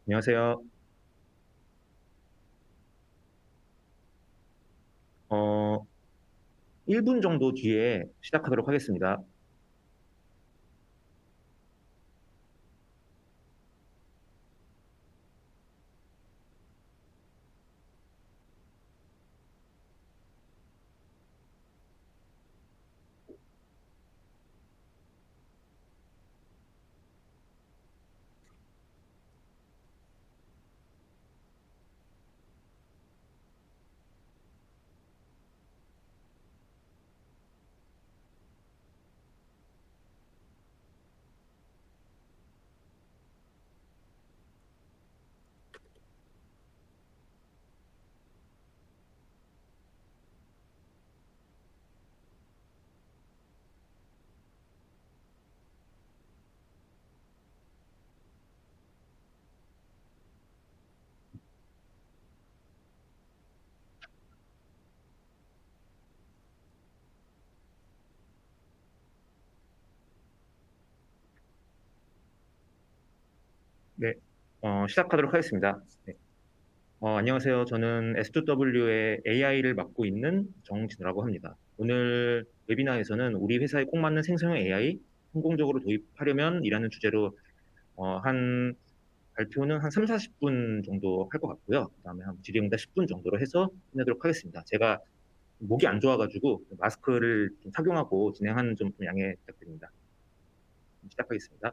안녕하세요. 1분 정도 뒤에 시작하도록 하겠습니다. 네, 시작하도록 하겠습니다. 네. 안녕하세요. 저는 S2W의 AI를 맡고 있는 정진우라고 합니다. 오늘 웨비나에서는 우리 회사에 꼭 맞는 생성형 AI 성공적으로 도입하려면 이라는 주제로 한 발표는 한 3, 40분 정도 할 것 같고요. 그다음에 한 질의응답 10분 정도로 해서 끝내도록 하겠습니다. 제가 목이 안 좋아가지고 마스크를 좀 착용하고 진행하는 좀 양해 부탁드립니다. 시작하겠습니다.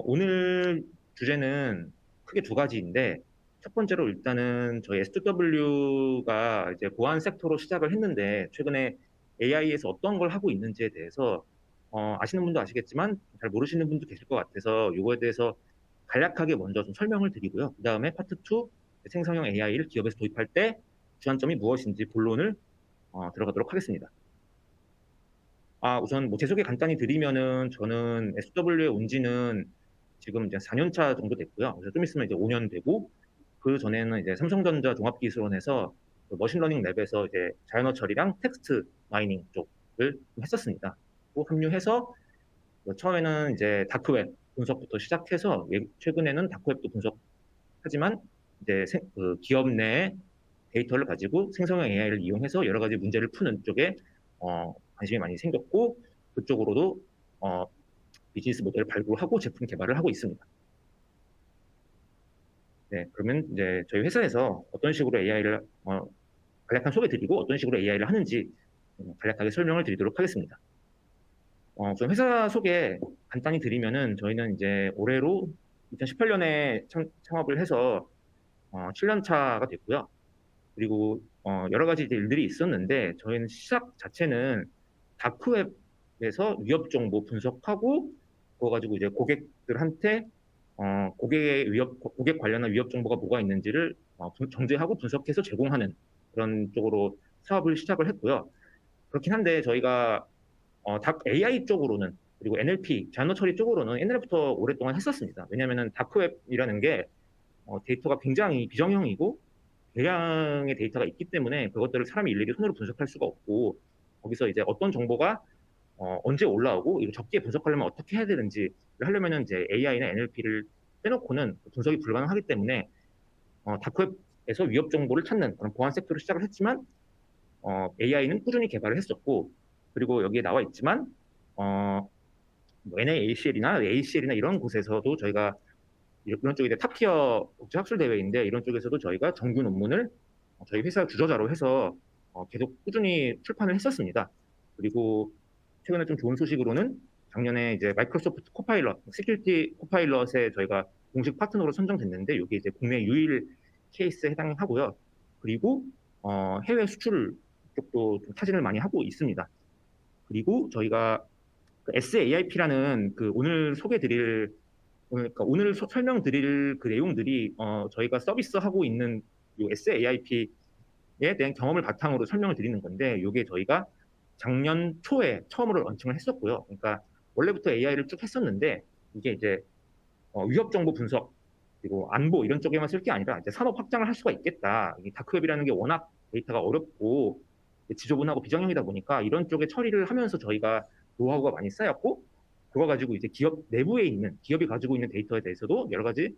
오늘 주제는 크게 두 가지인데, 첫 번째로 일단은 저희 S2W가 이제 보안 섹터로 시작을 했는데, 최근에 AI에서 어떤 걸 하고 있는지에 대해서, 아시는 분도 아시겠지만, 잘 모르시는 분도 계실 것 같아서, 이거에 대해서 간략하게 먼저 좀 설명을 드리고요. 그 다음에 파트 2, 생성형 AI를 기업에서 도입할 때 주안점이 무엇인지 본론을 들어가도록 하겠습니다. 우선 뭐 제 소개 간단히 드리면은 저는 SW에 온 지는 지금 이제 4년 차 정도 됐고요. 그래서 좀 있으면 이제 5년 되고 그 전에는 이제 삼성전자 종합기술원에서 그 머신러닝 랩에서 이제 자연어 처리랑 텍스트 마이닝 쪽을 좀 했었습니다. 또 합류해서 뭐 처음에는 이제 다크웹 분석부터 시작해서 최근에는 다크웹도 분석하지만 이제 그 기업 내 데이터를 가지고 생성형 AI를 이용해서 여러 가지 문제를 푸는 쪽에 관심이 많이 생겼고 그쪽으로도 어, 비즈니스 모델을 발굴하고 제품 개발을 하고 있습니다. 네, 그러면 이제 저희 회사에서 어떤 식으로 AI를 간략한 소개 드리고 어떤 식으로 AI를 하는지 간략하게 설명을 드리도록 하겠습니다. 우선 회사 소개 간단히 드리면은 저희는 이제 올해로 2018년에 창업을 해서 7년 차가 됐고요. 그리고 여러 가지 이제 일들이 있었는데 저희는 시작 자체는 다크웹에서 위협 정보 분석하고 그거 가지고 이제 고객들한테 고객 관련한 위협 정보가 뭐가 있는지를 정제하고 분석해서 제공하는 그런 쪽으로 사업을 시작을 했고요. 그렇긴 한데 저희가 AI 쪽으로는 그리고 NLP, 자연어 처리 쪽으로는 옛날부터 오랫동안 했었습니다. 왜냐하면 다크웹이라는 게 데이터가 굉장히 비정형이고 대량의 데이터가 있기 때문에 그것들을 사람이 일일이 손으로 분석할 수가 없고 거기서 이제 어떤 정보가 언제 올라오고 이거 적기에 분석하려면 어떻게 해야 되는지를 하려면은 이제 AI나 NLP를 빼놓고는 분석이 불가능하기 때문에 다크웹에서 위협 정보를 찾는 그런 보안 섹터로 시작을 했지만 AI는 꾸준히 개발을 했었고 그리고 여기에 나와 있지만 어, 뭐 NAACL이나 ACL이나 이런 곳에서도 저희가 이런 쪽이 이제 탑티어 국제학술 대회인데 이런 쪽에서도 저희가 정규 논문을 저희 회사 주저자로 해서 계속 꾸준히 출판을 했었습니다. 그리고 최근에 좀 좋은 소식으로는 작년에 이제 마이크로소프트 코파일럿, 시큐리티 코파일럿에 저희가 공식 파트너로 선정됐는데 이게 이제 국내 유일 케이스에 해당하고요. 그리고 해외 수출 쪽도 좀 타진을 많이 하고 있습니다. 그리고 저희가 그 SAIP라는 그 오늘 소개드릴 그러니까 오늘 설명드릴 그 내용들이 저희가 서비스하고 있는 이 SAIP에 대한 경험을 바탕으로 설명을 드리는 건데 이게 저희가 작년 초에 처음으로 런칭을 했었고요. 그러니까 원래부터 AI를 쭉 했었는데 이게 이제 위협 정보 분석 그리고 안보 이런 쪽에만 쓸 게 아니라 이제 산업 확장을 할 수가 있겠다. 이 다크웹이라는 게 워낙 데이터가 어렵고 지저분하고 비정형이다 보니까 이런 쪽에 처리를 하면서 저희가 노하우가 많이 쌓였고 그거 가지고 이제 기업 내부에 있는 기업이 가지고 있는 데이터에 대해서도 여러 가지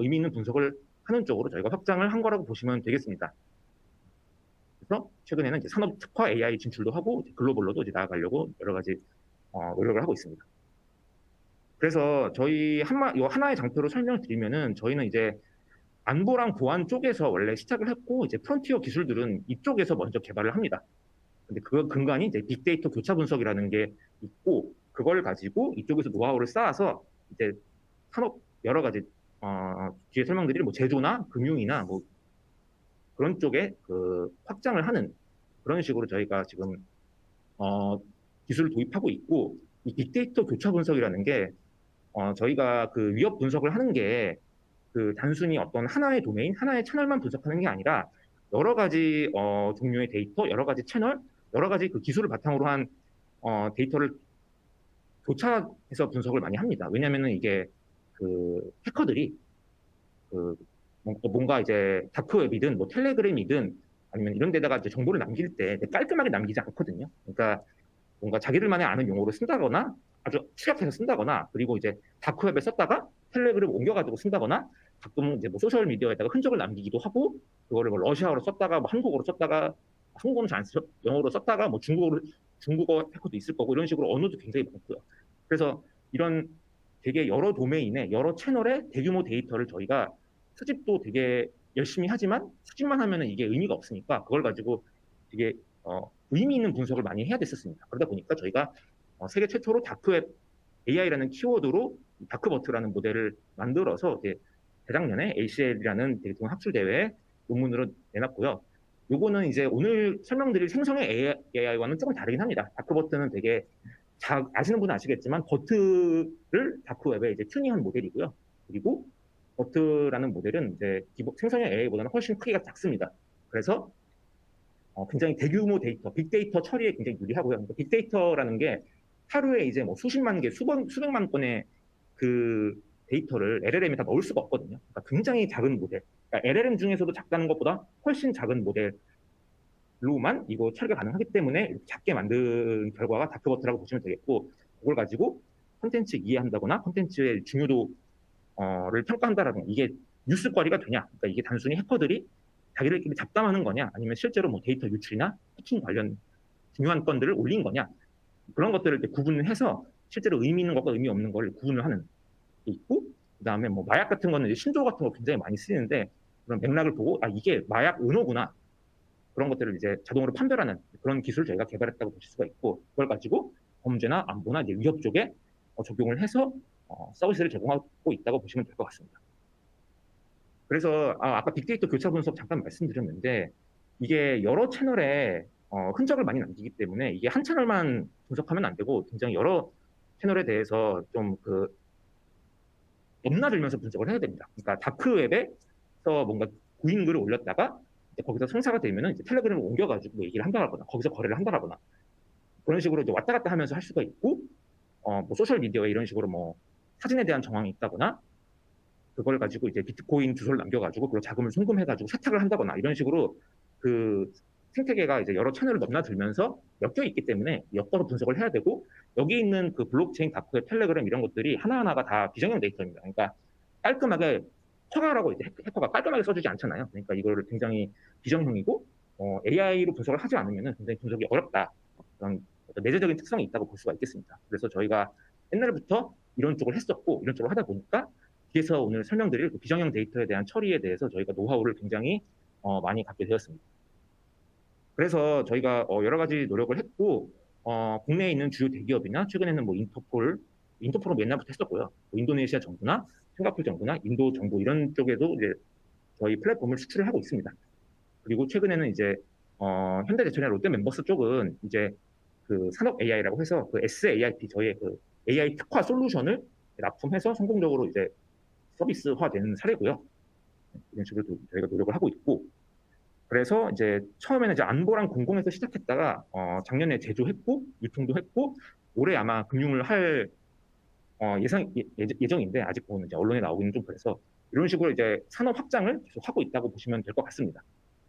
의미 있는 분석을 하는 쪽으로 저희가 확장을 한 거라고 보시면 되겠습니다. 그래서 최근에는 이제 산업 특화 AI 진출도 하고 글로벌로도 이제 나아가려고 여러 가지 노력을 하고 있습니다. 그래서 저희 하나의 장표로 설명드리면은 저희는 이제 안보랑 보안 쪽에서 원래 시작을 했고 이제 프론티어 기술들은 이쪽에서 먼저 개발을 합니다. 근데 그 근간이 이제 빅데이터 교차 분석이라는 게 있고 그걸 가지고 이쪽에서 노하우를 쌓아서 이제 산업 여러 가지 뒤에 설명드릴 뭐 제조나 금융이나 뭐 그런 쪽에 그 확장을 하는 그런 식으로 저희가 지금 기술을 도입하고 있고 이 빅데이터 교차 분석이라는 게 저희가 그 위협 분석을 하는 게 그 단순히 어떤 하나의 도메인, 하나의 채널만 분석하는 게 아니라 여러 가지 종류의 데이터, 여러 가지 채널, 여러 가지 그 기술을 바탕으로 한 데이터를 교차해서 분석을 많이 합니다. 왜냐하면은 이게 그 해커들이 그 뭔가 이제 다크웹이든 뭐 텔레그램이든 아니면 이런 데다가 이제 정보를 남길 때 깔끔하게 남기지 않거든요. 그러니까 뭔가 자기들만의 아는 용어로 쓴다거나 아주 축약해서 쓴다거나 그리고 이제 다크웹에 썼다가 텔레그램 옮겨가지고 쓴다거나 가끔 이제 뭐 소셜 미디어에다가 흔적을 남기기도 하고 그거를 뭐 러시아어로 썼다가 뭐 한국어로 썼다가 한국어는 잘 안 쓰죠. 영어로 썼다가 뭐 중국어 해커도 있을 거고 이런 식으로 언어도 굉장히 많고요. 그래서 이런 되게 여러 도메인의 여러 채널의 대규모 데이터를 저희가 수집도 되게 열심히 하지만 수집만 하면은 이게 의미가 없으니까 그걸 가지고 되게 의미 있는 분석을 많이 해야 됐었습니다. 그러다 보니까 저희가 세계 최초로 다크웹 AI라는 키워드로 다크버트라는 모델을 만들어서 이제 재작년에 ACL이라는 되게 좋은 학술 대회에 논문으로 내놨고요. 요거는 이제 오늘 설명드릴 생성의 AI와는 조금 다르긴 합니다. 다크버트는 되게 아시는 분은 아시겠지만 버트를 다크웹에 이제 튜닝한 모델이고요. 그리고 버트라는 모델은 이제 생성형 AI보다는 훨씬 크기가 작습니다. 그래서 굉장히 대규모 데이터, 빅데이터 처리에 굉장히 유리하고요. 그러니까 빅데이터라는 게 하루에 이제 뭐 수십만 개, 수백만 건의 그 데이터를 LLM에 다 넣을 수가 없거든요. 그러니까 굉장히 작은 모델. 그러니까 LLM 중에서도 작다는 것보다 훨씬 작은 모델로만 이거 처리가 가능하기 때문에 이렇게 작게 만든 결과가 다크버트라고 보시면 되겠고, 그걸 가지고 콘텐츠 이해한다거나 콘텐츠의 중요도를 평가한다라든가 이게 뉴스거리가 되냐? 그러니까 이게 단순히 해커들이 자기들끼리 잡담하는 거냐? 아니면 실제로 뭐 데이터 유출이나 해킹 관련 중요한 건들을 올린 거냐? 그런 것들을 구분을 해서 실제로 의미 있는 것과 의미 없는 걸 구분을 하는 게 있고, 그다음에 뭐 마약 같은 거는 신조 같은 거 굉장히 많이 쓰이는데 그런 맥락을 보고 이게 마약 은호구나. 그런 것들을 이제 자동으로 판별하는 그런 기술을 저희가 개발했다고 보실 수가 있고, 그걸 가지고 범죄나 안보나 이제 위협 쪽에 적용을 해서 서비스를 제공하고 있다고 보시면 될 것 같습니다. 그래서 아까 빅데이터 교차 분석 잠깐 말씀드렸는데 이게 여러 채널에 흔적을 많이 남기기 때문에 이게 한 채널만 분석하면 안 되고 굉장히 여러 채널에 대해서 좀 넘나들면서 분석을 해야 됩니다. 그러니까 다크웹에서 뭔가 구인글을 올렸다가 거기서 성사가 되면은 이제 텔레그램을 옮겨가지고 뭐 얘기를 한다거나 거기서 거래를 한다거나 그런 식으로 이제 왔다 갔다 하면서 할 수가 있고 뭐 소셜 미디어에 이런 식으로 뭐 사진에 대한 정황이 있다거나 그걸 가지고 이제 비트코인 주소를 남겨가지고 그 자금을 송금해가지고 세탁을 한다거나 이런 식으로 그 생태계가 이제 여러 채널을 넘나들면서 엮여 있기 때문에 엮어서 분석을 해야 되고 여기 있는 그 블록체인, 다크웹, 텔레그램 이런 것들이 하나하나가 다 비정형 데이터입니다. 그러니까 깔끔하게 처가라고 이제 해커가 깔끔하게 써주지 않잖아요. 그러니까 이거를 굉장히 비정형이고 AI로 분석을 하지 않으면 굉장히 분석이 어렵다. 그런 내재적인 특성이 있다고 볼 수가 있겠습니다. 그래서 저희가 옛날부터 이런 쪽을 했었고 이런 쪽을 하다 보니까 뒤에서 오늘 설명드릴 그 비정형 데이터에 대한 처리에 대해서 저희가 노하우를 굉장히 많이 갖게 되었습니다. 그래서 저희가 여러 가지 노력을 했고 국내에 있는 주요 대기업이나 최근에는 뭐 인터폴은 옛날부터 했었고요. 뭐 인도네시아 정부나 싱가포르 정부나 인도 정부 이런 쪽에도 이제 저희 플랫폼을 수출을 하고 있습니다. 그리고 최근에는 이제 현대제철이나 롯데멤버스 쪽은 이제 그 산업 AI라고 해서 그 SAIP 저희의 그 AI 특화 솔루션을 납품해서 성공적으로 이제 서비스화되는 사례고요. 이런 식으로 저희가 노력을 하고 있고, 그래서 이제 처음에는 이제 안보랑 공공에서 시작했다가 작년에 제조했고 유통도 했고 올해 아마 금융을 할 예정인데 아직 보면 이제 언론에 나오기는 좀 그래서 이런 식으로 이제 산업 확장을 계속 하고 있다고 보시면 될 것 같습니다.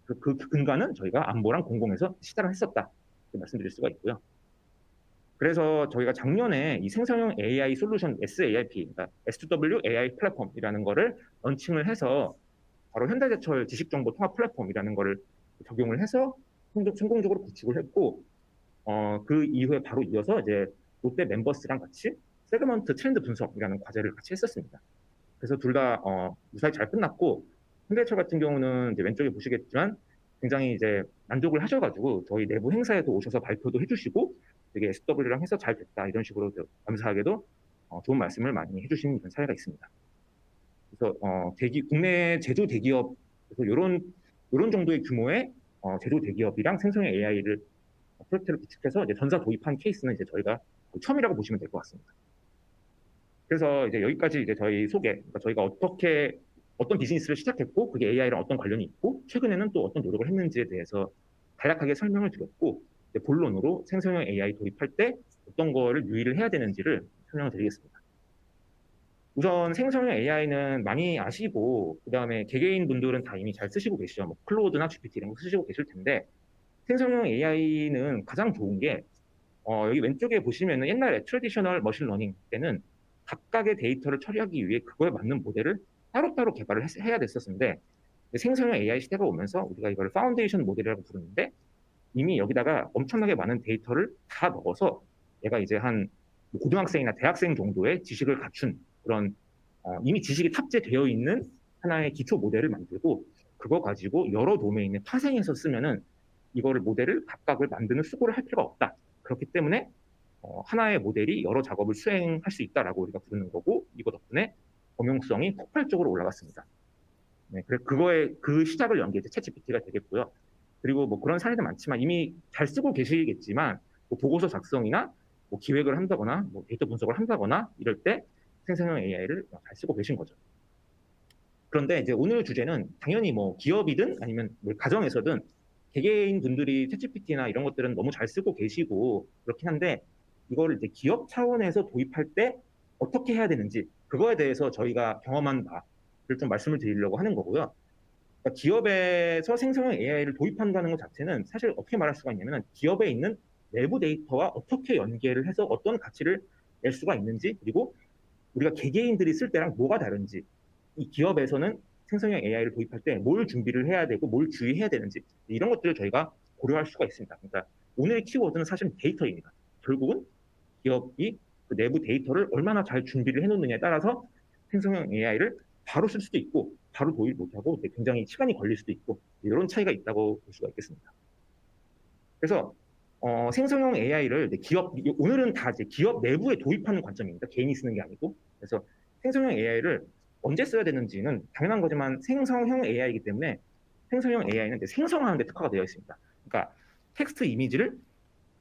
그 근간은 저희가 안보랑 공공에서 시작을 했었다 이렇게 말씀드릴 수가 있고요. 그래서 저희가 작년에 이 생성형 AI 솔루션 SAIP, 그러니까 SW AI 플랫폼이라는 거를 런칭을 해서 바로 현대제철 지식정보 통합 플랫폼이라는 거를 적용을 해서 성공적으로 구축을 했고, 그 이후에 바로 이어서 이제 롯데 멤버스랑 같이 세그먼트 트렌드 분석이라는 과제를 같이 했었습니다. 그래서 둘 다 무사히 잘 끝났고, 현대제철 같은 경우는 이제 왼쪽에 보시겠지만 굉장히 이제 만족을 하셔가지고 저희 내부 행사에도 오셔서 발표도 해주시고 되게 SW랑 해서 잘 됐다 이런 식으로 감사하게도 좋은 말씀을 많이 해주신 이런 사례가 있습니다. 그래서 국내 제조 대기업 이런 정도의 규모의 제조 대기업이랑 생성형 AI를 프로젝트를 구축해서 이제 전사 도입한 케이스는 이제 저희가 처음이라고 보시면 될 것 같습니다. 그래서 이제 여기까지 이제 저희 소개, 그러니까 저희가 어떤 비즈니스를 시작했고 그게 AI랑 어떤 관련이 있고 최근에는 또 어떤 노력을 했는지에 대해서 간략하게 설명을 드렸고, 본론으로 생성형 AI 도입할 때 어떤 거를 유의를 해야 되는지를 설명을 드리겠습니다. 우선 생성형 AI는 많이 아시고 그다음에 개개인 분들은 다 이미 잘 쓰시고 계시죠. 뭐 클로드나 GPT 이런 거 쓰시고 계실 텐데, 생성형 AI는 가장 좋은 게 여기 왼쪽에 보시면은 옛날에 트래디셔널 머신러닝 때는 각각의 데이터를 처리하기 위해 그거에 맞는 모델을 따로따로 개발을 해야 됐었는데, 생성형 AI 시대가 오면서 우리가 이걸 파운데이션 모델이라고 부르는데, 이미 여기다가 엄청나게 많은 데이터를 다 넣어서 얘가 이제 한 고등학생이나 대학생 정도의 지식을 갖춘 그런 이미 지식이 탑재되어 있는 하나의 기초 모델을 만들고, 그거 가지고 여러 도메인에 파생해서 쓰면은 이거를 모델을 각각을 만드는 수고를 할 필요가 없다. 그렇기 때문에 하나의 모델이 여러 작업을 수행할 수 있다라고 우리가 부르는 거고, 이거 덕분에 범용성이 폭발적으로 올라갔습니다. 네, 그거에 그 시작을 연 게 이제 챗GPT가 되겠고요. 그리고 뭐 그런 사례도 많지만 이미 잘 쓰고 계시겠지만 뭐 보고서 작성이나 뭐 기획을 한다거나 뭐 데이터 분석을 한다거나 이럴 때 생성형 AI를 잘 쓰고 계신 거죠. 그런데 이제 오늘 주제는 당연히 뭐 기업이든 아니면 뭐 가정에서든 개개인 분들이 챗GPT나 이런 것들은 너무 잘 쓰고 계시고 그렇긴 한데, 이거를 이제 기업 차원에서 도입할 때 어떻게 해야 되는지 그거에 대해서 저희가 경험한 바를 좀 말씀을 드리려고 하는 거고요. 그러니까 기업에서 생성형 AI를 도입한다는 것 자체는 사실 어떻게 말할 수가 있냐면, 기업에 있는 내부 데이터와 어떻게 연계를 해서 어떤 가치를 낼 수가 있는지, 그리고 우리가 개개인들이 쓸 때랑 뭐가 다른지, 이 기업에서는 생성형 AI를 도입할 때 뭘 준비를 해야 되고 뭘 주의해야 되는지 이런 것들을 저희가 고려할 수가 있습니다. 그러니까 오늘의 키워드는 사실 데이터입니다. 결국은 기업이 그 내부 데이터를 얼마나 잘 준비를 해놓느냐에 따라서 생성형 AI를 바로 쓸 수도 있고 바로 도입 못하고 굉장히 시간이 걸릴 수도 있고 이런 차이가 있다고 볼 수가 있겠습니다. 그래서 생성형 AI를 오늘은 다 이제 기업 내부에 도입하는 관점입니다. 개인이 쓰는 게 아니고. 그래서 생성형 AI를 언제 써야 되는지는 당연한 거지만 생성형 AI이기 때문에 생성형 AI는 이제 생성하는 데 특화가 되어 있습니다. 그러니까 텍스트 이미지를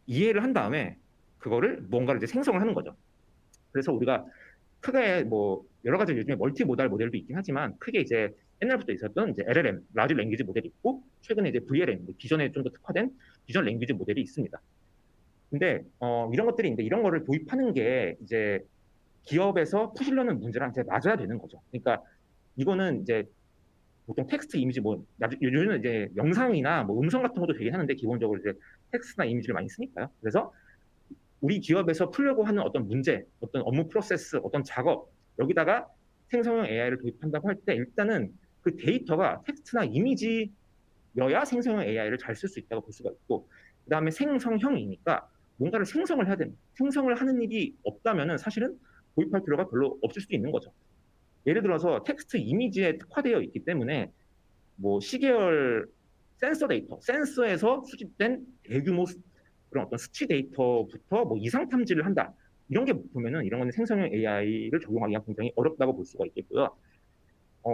이해를 한 다음에 그거를 뭔가를 이제 생성을 하는 거죠. 그래서 우리가 크게 뭐 여러 가지 요즘에 멀티모달 모델도 있긴 하지만 크게 이제 옛날부터 있었던 이제 LLM, 라지 랭귀지 모델이 있고, 최근에 이제 VLM, 비전에 좀 더 특화된 비전 랭귀지 모델이 있습니다. 근데 이런 것들이 있는데 이런 거를 도입하는 게 이제 기업에서 푸시려는 문제랑 이제 맞아야 되는 거죠. 그러니까 이거는 이제 보통 텍스트, 이미지 뭐 요즘은 이제 영상이나 뭐 음성 같은 것도 되긴 하는데 기본적으로 이제 텍스트나 이미지를 많이 쓰니까요. 그래서 우리 기업에서 풀려고 하는 어떤 문제, 어떤 업무 프로세스, 어떤 작업, 여기다가 생성형 AI를 도입한다고 할 때 일단은 그 데이터가 텍스트나 이미지여야 생성형 AI를 잘 쓸 수 있다고 볼 수가 있고, 그 다음에 생성형이니까 뭔가를 생성을 해야 됩니다. 생성을 하는 일이 없다면 사실은 도입할 필요가 별로 없을 수도 있는 거죠. 예를 들어서 텍스트 이미지에 특화되어 있기 때문에 뭐 시계열 센서 데이터, 센서에서 수집된 대규모 그런 어떤 수치 데이터부터 뭐 이상 탐지를 한다. 이런 게 보면은 이런 거는 생성형 AI를 적용하기가 굉장히 어렵다고 볼 수가 있겠고요.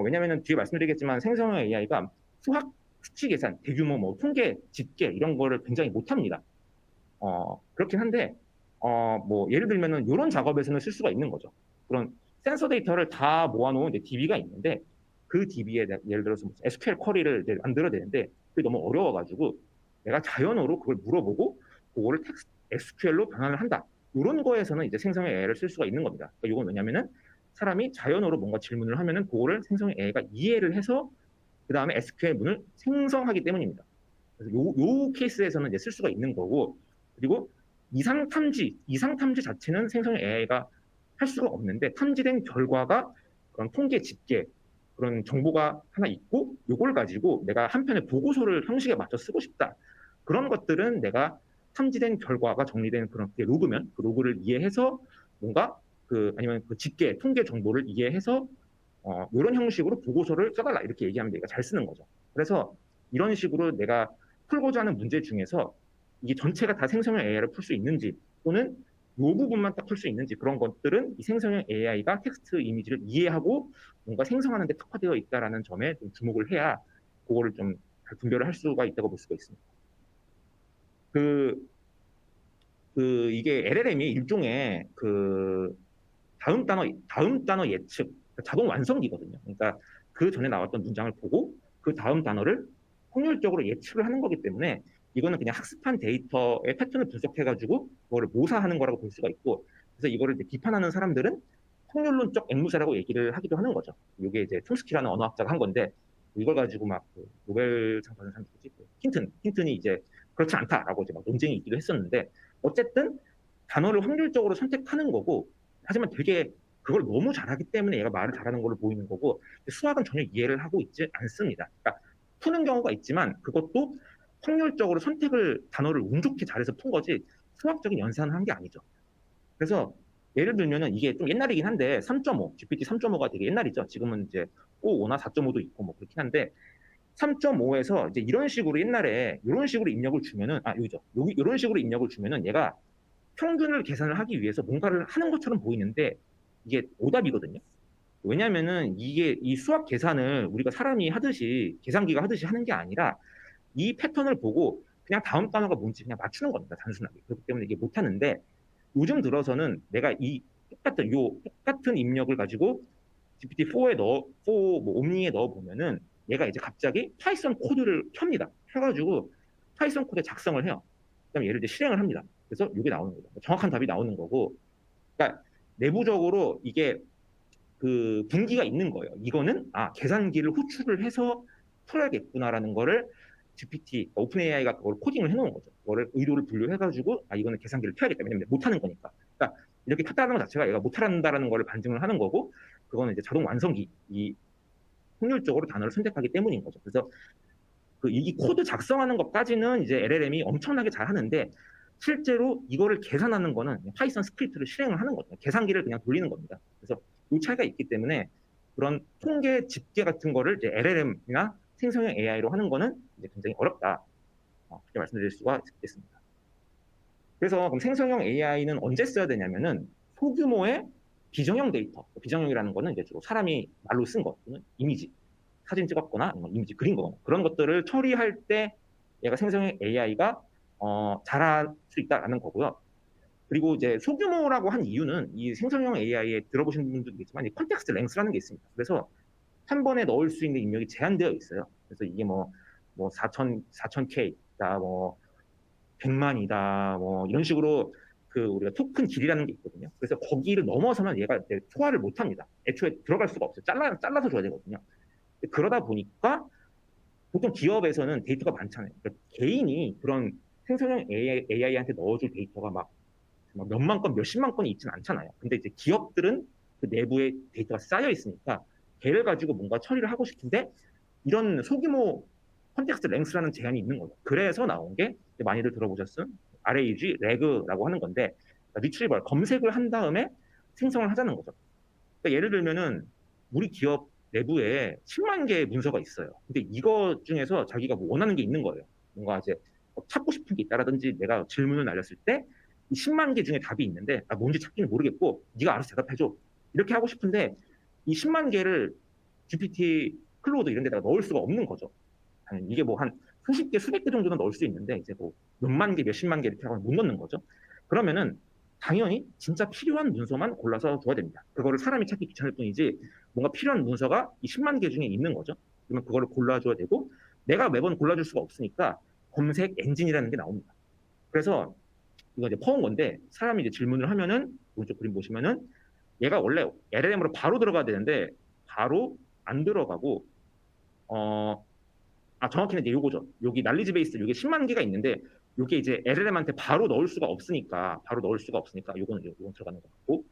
왜냐면은 뒤에 말씀드리겠지만 생성형 AI가 수학 수치 계산, 대규모 뭐 통계, 집계 이런 거를 굉장히 못합니다. 그렇긴 한데 뭐 예를 들면은 이런 작업에서는 쓸 수가 있는 거죠. 그런 센서 데이터를 다 모아놓은 DB가 있는데 그 DB에 예를 들어서 SQL 쿼리를 만들어야 되는데 그게 너무 어려워가지고 내가 자연어로 그걸 물어보고 그거를 SQL로 변환을 한다. 이런 거에서는 이제 생성형 AI를 쓸 수가 있는 겁니다. 그러니까 이건 왜냐면은 사람이 자연어로 뭔가 질문을 하면은 그거를 생성형 AI가 이해를 해서 그 다음에 SQL 문을 생성하기 때문입니다. 그래서 요 케이스에서는 이제 쓸 수가 있는 거고, 그리고 이상 탐지 자체는 생성형 AI가 할 수가 없는데 탐지된 결과가 그런 통계 집계 그런 정보가 하나 있고 이걸 가지고 내가 한편의 보고서를 형식에 맞춰 쓰고 싶다. 그런 것들은 내가 탐지된 결과가 정리된 그런 로그면 그 로그를 이해해서 뭔가 아니면 그 집계 통계 정보를 이해해서 이런 형식으로 보고서를 써달라 이렇게 얘기하면 내가 잘 쓰는 거죠. 그래서 이런 식으로 내가 풀고자 하는 문제 중에서 이게 전체가 다 생성형 AI를 풀 수 있는지 또는 이 부분만 딱 풀 수 있는지 그런 것들은 이 생성형 AI가 텍스트 이미지를 이해하고 뭔가 생성하는 데 특화되어 있다는 점에 좀 주목을 해야 그거를 좀 잘 분별을 할 수가 있다고 볼 수가 있습니다. 이게 LLM이 일종의 다음 단어 예측, 자동 완성기거든요. 그러니까 그 전에 나왔던 문장을 보고 그 다음 단어를 확률적으로 예측을 하는 거기 때문에 이거는 그냥 학습한 데이터의 패턴을 분석해가지고 그거를 모사하는 거라고 볼 수가 있고, 그래서 이거를 이제 비판하는 사람들은 확률론적 앵무새라고 얘기를 하기도 하는 거죠. 이게 이제 촘스키라는 언어학자가 한 건데 이걸 가지고 막 노벨상 받은 사람 누구지? 힌튼이 이제 그렇지 않다라고 이제 막 논쟁이 있기도 했었는데 어쨌든 단어를 확률적으로 선택하는 거고, 하지만 되게 그걸 너무 잘하기 때문에 얘가 말을 잘하는 걸로 보이는 거고 수학은 전혀 이해를 하고 있지 않습니다. 그러니까 푸는 경우가 있지만 그것도 확률적으로 단어를 운 좋게 잘해서 푼 거지 수학적인 연산을 한 게 아니죠. 그래서 예를 들면은 이게 좀 옛날이긴 한데 3.5, GPT 3.5가 되게 옛날이죠. 지금은 이제 5나 4.5도 있고 뭐 그렇긴 한데 3.5에서 이제 이런 식으로 옛날에 이런 식으로 입력을 주면은 여기죠. 이런 식으로 입력을 주면은 얘가 평균을 계산을 하기 위해서 뭔가를 하는 것처럼 보이는데 이게 오답이거든요. 왜냐면은 이게 이 수학 계산을 우리가 사람이 하듯이 계산기가 하듯이 하는 게 아니라 이 패턴을 보고 그냥 다음 단어가 뭔지 그냥 맞추는 겁니다. 단순하게. 그렇기 때문에 이게 못하는데 요즘 들어서는 내가 이 똑같은 입력을 가지고 GPT-4에 뭐 옴니에 넣어 보면은 얘가 이제 갑자기 파이썬 코드를 켭니다. 켜가지고 파이썬 코드 작성을 해요. 그다음에 얘를 이제 실행을 합니다. 그래서 이게 나오는 거죠. 정확한 답이 나오는 거고. 그러니까 내부적으로 이게 그 분기가 있는 거예요. 이거는 계산기를 호출을 해서 풀어야겠구나라는 거를 GPT, 오픈 AI가 그걸 코딩을 해놓은 거죠. 그거를 의도를 분류해가지고 이거는 계산기를 켜야겠다. 왜냐면 못하는 거니까. 그러니까 이렇게 켰다는 것 자체가 얘가 못한다라는 거를 반증을 하는 거고, 그거는 이제 자동 완성기, 이 확률적으로 단어를 선택하기 때문인 거죠. 그래서 이 코드 작성하는 것까지는 이제 LLM이 엄청나게 잘 하는데 실제로 이거를 계산하는 거는 파이썬 스크립트를 실행을 하는 거죠. 계산기를 그냥 돌리는 겁니다. 그래서 이 차이가 있기 때문에 그런 통계 집계 같은 거를 이제 LLM이나 생성형 AI로 하는 거는 이제 굉장히 어렵다. 그렇게 말씀드릴 수가 있겠습니다. 그래서 그럼 생성형 AI는 언제 써야 되냐면은 소규모의 비정형 데이터, 비정형이라는 거는 이제 주로 사람이 말로 쓴 거, 또는 이미지, 사진 찍었거나 이미지 그린 거 그런 것들을 처리할 때 얘가 생성형 AI가 잘할 수 있다라는 거고요. 그리고 이제 소규모라고 한 이유는 이 생성형 AI에 들어보신 분들도 있겠지만 이 컨텍스트 랭스라는 게 있습니다. 그래서 한 번에 넣을 수 있는 입력이 제한되어 있어요. 그래서 이게 뭐 4,000K다, 뭐 100만이다, 뭐 이런 식으로 우리가 토큰 길이라는 게 있거든요. 그래서 거기를 넘어서면 얘가 소화를 못 합니다. 애초에 들어갈 수가 없어요. 잘라서 줘야 되거든요. 그러다 보니까 보통 기업에서는 데이터가 많잖아요. 그러니까 개인이 그런 생성형 AI한테 넣어줄 데이터가 막 몇만 건, 몇십만 건이 있지는 않잖아요. 근데 이제 기업들은 그 내부에 데이터가 쌓여 있으니까 걔를 가지고 뭔가 처리를 하고 싶은데 이런 소규모 컨텍스트 랭스라는 제한이 있는 거죠. 그래서 나온 게 많이들 들어보셨은 RAG, RAG라고 하는 건데 리트리버, 검색을 한 다음에 생성을 하자는 거죠. 그러니까 예를 들면은 우리 기업 내부에 10만 개의 문서가 있어요. 근데 이거 중에서 자기가 뭐 원하는 게 있는 거예요. 뭔가 이제 찾고 싶은 게 있다라든지 내가 질문을 날렸을 때 이 10만 개 중에 답이 있는데 뭔지 찾기는 모르겠고 네가 알아서 대답해줘. 이렇게 하고 싶은데 이 10만 개를 GPT, 클로드 이런 데다가 넣을 수가 없는 거죠. 이게 뭐 한 수십 개, 수백 개 정도는 넣을 수 있는데 이제 뭐 몇만 개, 몇십만 개 이렇게 하면 못 넣는 거죠. 그러면은 당연히 진짜 필요한 문서만 골라서 줘야 됩니다. 그거를 사람이 찾기 귀찮을 뿐이지 뭔가 필요한 문서가 이 10만 개 중에 있는 거죠. 그러면 그거를 골라줘야 되고 내가 매번 골라줄 수가 없으니까 검색 엔진이라는 게 나옵니다. 그래서 이거 이제 퍼온 건데 사람이 이제 질문을 하면은 오른쪽 그림 보시면은 얘가 원래 LLM으로 바로 들어가야 되는데 바로 안 들어가고 정확히는 이제 요거죠. 여기 날리지 베이스 이게 10만 개가 있는데 이게 이제 LLM한테 바로 넣을 수가 없으니까, 요건 들어가는 것 같고,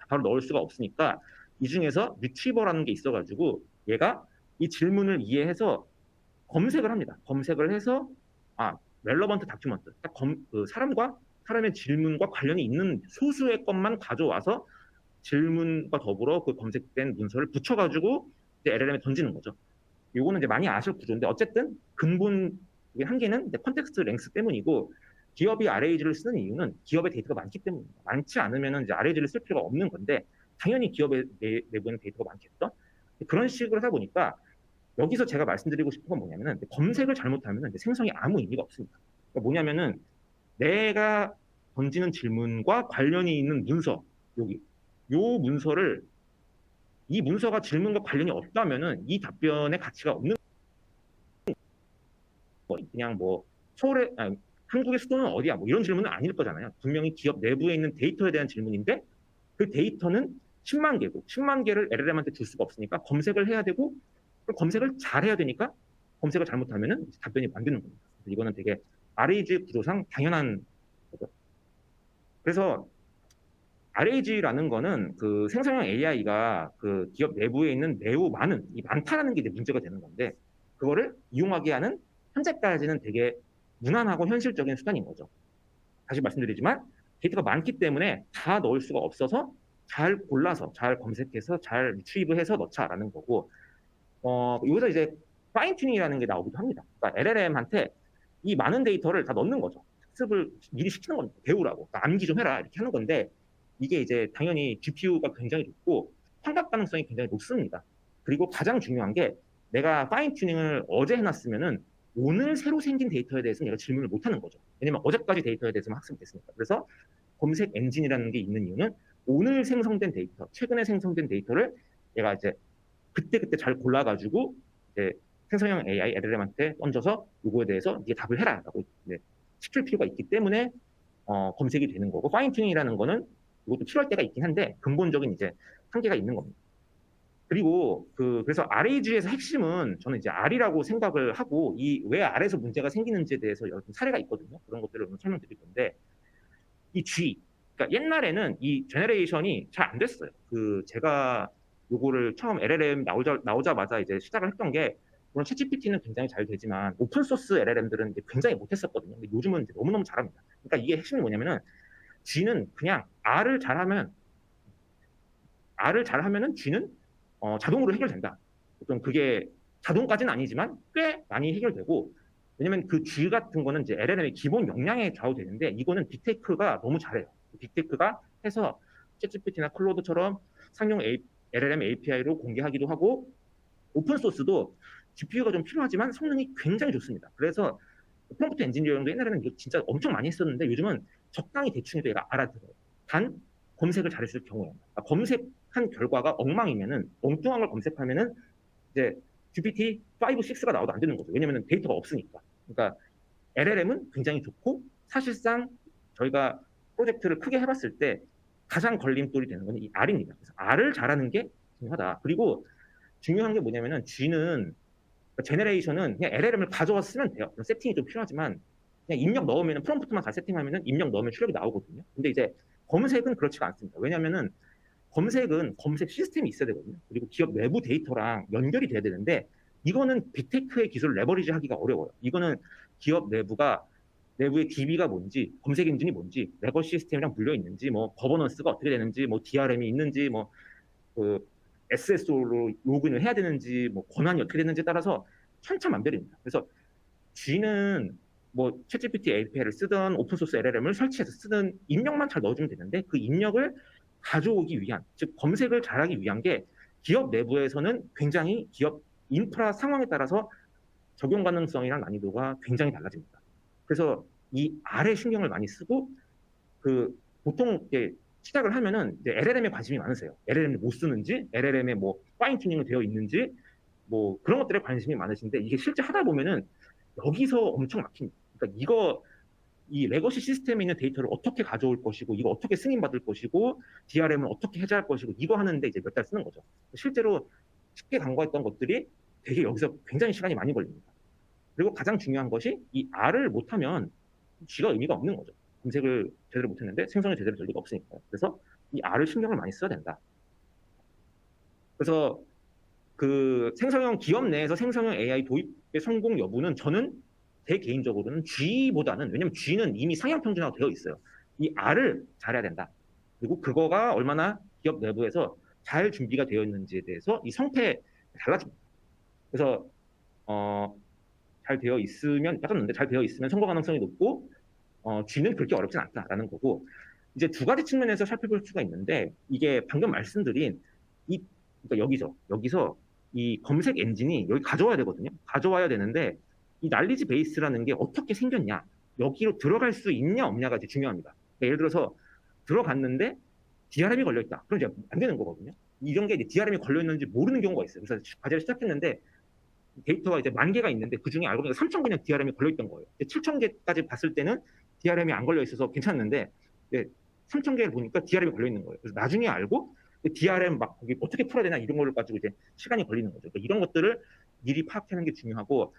바로 넣을 수가 없으니까 이 중에서 리트리버라는 게 있어가지고 얘가 이 질문을 이해해서 검색을 합니다. 검색을 해서 relevant document, 그 사람의 질문과 관련이 있는 소수의 것만 가져와서 질문과 더불어 그 검색된 문서를 붙여가지고 이제 LLM에 던지는 거죠. 요거는 이제 많이 아실 구조인데 어쨌든 근본 한계는 컨텍스트 랭스 때문이고, 기업이 RAG를 쓰는 이유는 기업의 데이터가 많기 때문입니다. 많지 않으면 이제 RAG를 쓸 필요가 없는 건데 당연히 기업의 내부에는 데이터가 많겠죠. 그런 식으로 하다 보니까 여기서 제가 말씀드리고 싶은 건 뭐냐면은 검색을 잘못하면 생성이 아무 의미가 없습니다. 그러니까 뭐냐면은 내가 던지는 질문과 관련이 있는 문서, 여기 요 문서를 이 문서가 질문과 관련이 없다면은 이 답변의 가치가 없는, 그냥 뭐 서울에 한국의 수도는 어디야 뭐 이런 질문은 아닐 거잖아요. 분명히 기업 내부에 있는 데이터에 대한 질문인데 그 데이터는 10만 개고 10만 개를 LLM한테 줄 수가 없으니까 검색을 해야 되고, 검색을 잘 해야 되니까 검색을 잘못하면은 답변이 안 되는 겁니다. 이거는 되게 RAG 구조상 당연한 거죠. 그래서 RAG라는 거는 그 생성형 AI가 그 기업 내부에 있는 매우 많다라는 게 이제 문제가 되는 건데, 그거를 이용하게 하는 현재까지는 되게 무난하고 현실적인 수단인 거죠. 다시 말씀드리지만 데이터가 많기 때문에 다 넣을 수가 없어서 잘 골라서 잘 검색해서 잘 리트리브해서 넣자라는 거고, 여기서 이제 파인 튜닝이라는 게 나오기도 합니다. 그러니까 LLM한테 이 많은 데이터를 다 넣는 거죠. 학습을 미리 시키는 겁니다. 배우라고. 그러니까 암기 좀 해라 이렇게 하는 건데, 이게 이제 당연히 GPU가 굉장히 높고 환각 가능성이 굉장히 높습니다. 그리고 가장 중요한 게 내가 파인 튜닝을 어제 해놨으면은 오늘 새로 생긴 데이터에 대해서는 얘가 질문을 못 하는 거죠. 왜냐면 어제까지 데이터에 대해서만 학습이 됐으니까. 그래서 검색 엔진이라는 게 있는 이유는 오늘 생성된 데이터, 최근에 생성된 데이터를 얘가 이제 그때그때 잘 골라가지고 이제 생성형 AI LLM한테 던져서 요거에 대해서 이게 답을 해라라고 시킬 필요가 있기 때문에 검색이 되는 거고, 파인 튜닝이라는 거는 이것도 필요할 때가 있긴 한데 근본적인 이제 한계가 있는 겁니다. 그리고 그래서 RAG에서 핵심은 저는 이제 R이라고 생각을 하고, 이 왜 R에서 문제가 생기는지에 대해서 여러 사례가 있거든요. 그런 것들을 오늘 설명드릴 건데, 이 G, 그러니까 옛날에는 이 제너레이션이 잘 안 됐어요. 제가 요거를 처음 LLM 나오자마자 이제 시작을 했던 게, 물론 챗GPT는 굉장히 잘 되지만 오픈 소스 LLM들은 굉장히 못했었거든요. 근데 요즘은 이제 너무너무 잘합니다. 그러니까 이게 핵심이 뭐냐면은 G는 그냥 R을 잘하면은 G는 자동으로 해결된다. 어떤 그게 자동까지는 아니지만 꽤 많이 해결되고, 왜냐면 그 G 같은 거는 이제 LLM의 기본 역량에 좌우되는데 이거는 빅테크가 너무 잘해요. 빅테크가 해서 챗GPT나 클로드처럼 상용 LLM API로 공개하기도 하고, 오픈 소스도 GPU가 좀 필요하지만 성능이 굉장히 좋습니다. 그래서 프롬프트 엔지니어링도 옛날에는 이거 진짜 엄청 많이 했었는데 요즘은 적당히 대충 해도 얘가 알아들어요. 단 검색을 잘했을 경우에, 검색한 결과가 엉망이면은, 엉뚱한 걸 검색하면은 이제 GPT-5, 6가 나와도 안 되는 거죠. 왜냐면 데이터가 없으니까. 그러니까 LLM은 굉장히 좋고, 사실상 저희가 프로젝트를 크게 해봤을 때 가장 걸림돌이 되는 건 이 R입니다. 그래서 R을 잘하는 게 중요하다. 그리고 중요한 게 뭐냐면은 G는, 제너레이션은 그냥 LLM을 가져와서 쓰면 돼요. 세팅이 좀 필요하지만 그냥 입력 넣으면, 프롬프트만 잘 세팅하면 입력 넣으면 출력이 나오거든요. 근데 이제 검색은 그렇지가 않습니다. 왜냐면은 검색은 검색 시스템이 있어야 되거든요. 그리고 기업 내부 데이터랑 연결이 돼야 되는데 이거는 빅테크의 기술을 레버리지 하기가 어려워요. 이거는 기업 내부의 DB가 뭔지, 검색 엔진이 뭔지, 레거시 시스템이랑 물려 있는지, 뭐 거버넌스가 어떻게 되는지, 뭐 DRM이 있는지, 그 SSO로 로그인을 해야 되는지, 뭐 권한이 어떻게 되는지에 따라서 천차만별입니다. 그래서 G는 뭐 챗GPT API를 쓰든 오픈소스 LLM을 설치해서 쓰든 입력만 잘 넣어주면 되는데, 그 입력을 가져오기 위한, 즉 검색을 잘하기 위한 게 기업 내부에서는 굉장히 기업 인프라 상황에 따라서 적용 가능성이랑 난이도가 굉장히 달라집니다. 그래서 이 R에 신경을 많이 쓰고, 보통 이렇게 시작을 하면은 LLM에 관심이 많으세요. LLM을 못 쓰는지, LLM에 뭐 파인 튜닝이 되어 있는지, 뭐 그런 것들에 관심이 많으신데, 이게 실제 하다 보면은 여기서 엄청 막힙니다. 그러니까 이 레거시 시스템에 있는 데이터를 어떻게 가져올 것이고, 이거 어떻게 승인받을 것이고, DRM을 어떻게 해제할 것이고, 이거 하는데 이제 몇 달 쓰는 거죠. 실제로 쉽게 간과했던 것들이 되게 여기서 굉장히 시간이 많이 걸립니다. 그리고 가장 중요한 것이 이 R을 못하면 G가 의미가 없는 거죠. 검색을 제대로 못했는데 생성이 제대로 될 리가 없으니까요. 그래서 이 R을 신경을 많이 써야 된다. 그래서 그 생성형 기업 내에서 생성형 AI 도입의 성공 여부는 저는 제 개인적으로는 G보다는, 왜냐면 G는 이미 상향 평준화가 되어 있어요. 이 R을 잘해야 된다. 그리고 그거가 얼마나 기업 내부에서 잘 준비가 되어 있는지에 대해서 이 성패 달라집니다. 그래서 잘 되어 있으면 빠졌는데 잘 되어 있으면 성공 가능성이 높고 G는 그렇게 어렵진 않다라는 거고, 이제 두 가지 측면에서 살펴볼 수가 있는데, 이게 방금 말씀드린 그러니까 여기서 이 검색 엔진이 여기 가져와야 되거든요. 가져와야 되는데 이 날리지 베이스라는 게 어떻게 생겼냐, 여기로 들어갈 수 있냐 없냐가 이제 중요합니다. 그러니까 예를 들어서 들어갔는데 DRM이 걸려있다. 그럼 이제 안 되는 거거든요. 이런 게 이제 DRM이 걸려있는지 모르는 경우가 있어요. 그래서 과제를 시작했는데 데이터가 이제 10,000개가 있는데 그중에 알고 보니까 3,000개 DRM이 걸려있던 거예요. 7,000개까지 봤을 때는 DRM이 안 걸려있어서 괜찮는데 3,000개를 보니까 DRM이 걸려있는 거예요. 그래서 나중에 알고 DRM 막 거기 어떻게 풀어야 되나 이런 걸 가지고 이제 시간이 걸리는 거죠. 그러니까 이런 것들을 미리 파악하는 게 중요하고,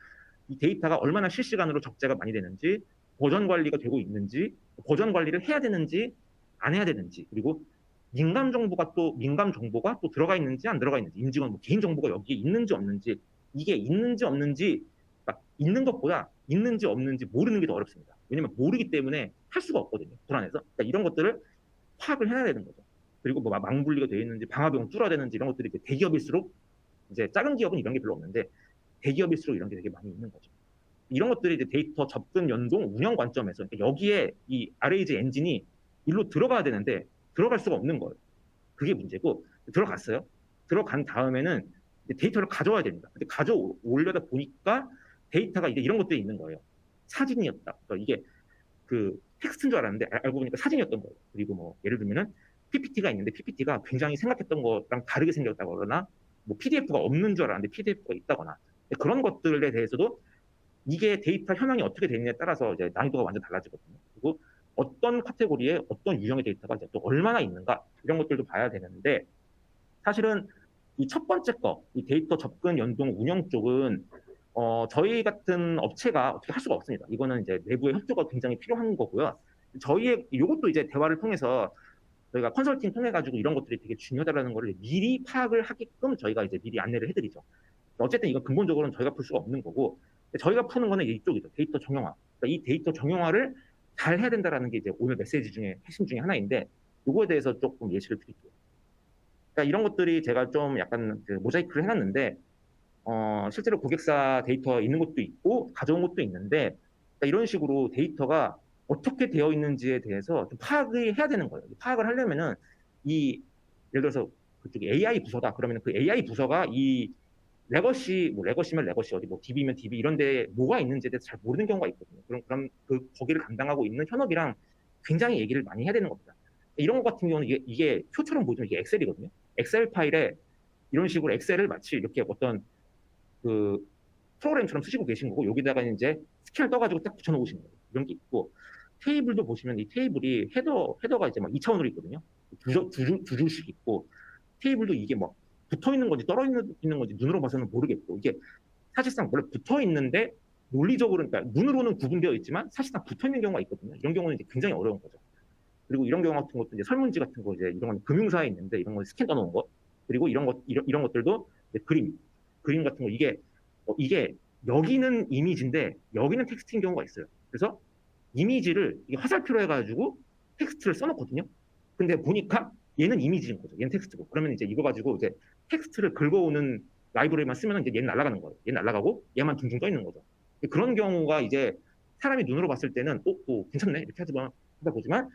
이 데이터가 얼마나 실시간으로 적재가 많이 되는지, 버전 관리가 되고 있는지, 버전 관리를 해야 되는지 안 해야 되는지, 그리고 민감 정보가 또 들어가 있는지 안 들어가 있는지, 인증은 뭐 개인 정보가 여기에 있는지 없는지, 이게 있는지 없는지, 그러니까 있는 것보다 있는지 없는지 모르는 게 더 어렵습니다. 왜냐면 모르기 때문에 할 수가 없거든요. 불안해서. 그러니까 이런 것들을 파악을 해야 되는 거죠. 그리고 뭐 망분리가 되어 있는지, 방화벽은 뚫어야 되는지, 이런 것들이 대기업일수록, 이제 작은 기업은 이런 게 별로 없는데 대기업일수록 이런 게 되게 많이 있는 거죠. 이런 것들이 이제 데이터 접근, 연동, 운영 관점에서, 그러니까 여기에 이 RAG 엔진이 일로 들어가야 되는데 들어갈 수가 없는 거예요. 그게 문제고, 들어갔어요. 들어간 다음에는 데이터를 가져와야 됩니다. 근데 가져오려다 보니까 데이터가 이제 이런 것들이 있는 거예요. 사진이었다. 그러니까 이게 그 텍스트인 줄 알았는데 알고 보니까 사진이었던 거예요. 그리고 뭐 예를 들면은 PPT가 있는데 PPT가 굉장히 생각했던 거랑 다르게 생겼다거나, 뭐 PDF가 없는 줄 알았는데 PDF가 있다거나, 그런 것들에 대해서도 이게 데이터 현황이 어떻게 되느냐에 따라서 이제 난이도가 완전 달라지거든요. 그리고 어떤 카테고리에 어떤 유형의 데이터가 이제 또 얼마나 있는가, 이런 것들도 봐야 되는데, 사실은 이 첫 번째 이 데이터 접근, 연동, 운영 쪽은 저희 같은 업체가 어떻게 할 수가 없습니다. 이거는 이제 내부의 협조가 굉장히 필요한 거고요. 이것도 이제 대화를 통해서 저희가 컨설팅 통해 가지고 이런 것들이 되게 중요하다는 거를 미리 파악을 하게끔 저희가 이제 미리 안내를 해드리죠. 어쨌든 이건 근본적으로는 저희가 풀 수가 없는 거고, 저희가 푸는 거는 이쪽이죠. 데이터 정형화. 그러니까 이 데이터 정형화를 잘 해야 된다는 게 이제 오늘 메시지 중에 핵심 중에 하나인데, 이거에 대해서 조금 예시를 드릴게요. 그러니까 이런 것들이 제가 좀 약간 그 모자이크를 해놨는데, 실제로 고객사 데이터 있는 것도 있고 가져온 것도 있는데, 그러니까 이런 식으로 데이터가 어떻게 되어 있는지에 대해서 좀 파악을 해야 되는 거예요. 파악을 하려면은 예를 들어서 그쪽에 AI 부서다 그러면 그 AI 부서가 이 레거시면 레거시, 어디 뭐 DB면 DB 이런 데 뭐가 있는지에 대해서 잘 모르는 경우가 있거든요. 그럼 거기를 감당하고 있는 현업이랑 굉장히 얘기를 많이 해야 되는 겁니다. 이런 것 같은 경우는 이게 표처럼 보이지만 이게 엑셀이거든요. 엑셀 파일에 이런 식으로 엑셀을 마치 이렇게 어떤 그 프로그램처럼 쓰시고 계신 거고, 여기다가 이제 스캔을 떠가지고 딱 붙여놓으시는 거예요. 이런 게 있고, 테이블도 보시면 이 테이블이 헤더가 이제 막 2차원으로 있거든요. 두 줄씩 있고, 테이블도 이게 막 붙어 있는 건지 떨어져 있는 건지 눈으로 봐서는 모르겠고, 이게 사실상 원래 붙어 있는데 논리적으로, 그러니까 눈으로는 구분되어 있지만 사실상 붙어 있는 경우가 있거든요. 이런 경우는 이제 굉장히 어려운 거죠. 그리고 이런 경우 같은 것도 이제 설문지 같은 거, 이제 이런 건 금융사에 있는데 이런 거 스캔 떠놓은 거, 그리고 이런 것들도 그림 같은 거, 이게 여기는 이미지인데 여기는 텍스트인 경우가 있어요. 그래서 이미지를 화살표로 해가지고 텍스트를 써놓거든요. 근데 보니까 얘는 이미지인 거죠. 얘는 텍스트고. 그러면 이제 이거 가지고 이제 텍스트를 긁어오는 라이브러리만 쓰면 이제 얘는 날아가는 거예요. 얘는 날아가고 얘만 둥둥 떠 있는 거죠. 그런 경우가 이제 사람이 눈으로 봤을 때는 괜찮네 이렇게 하다 보지만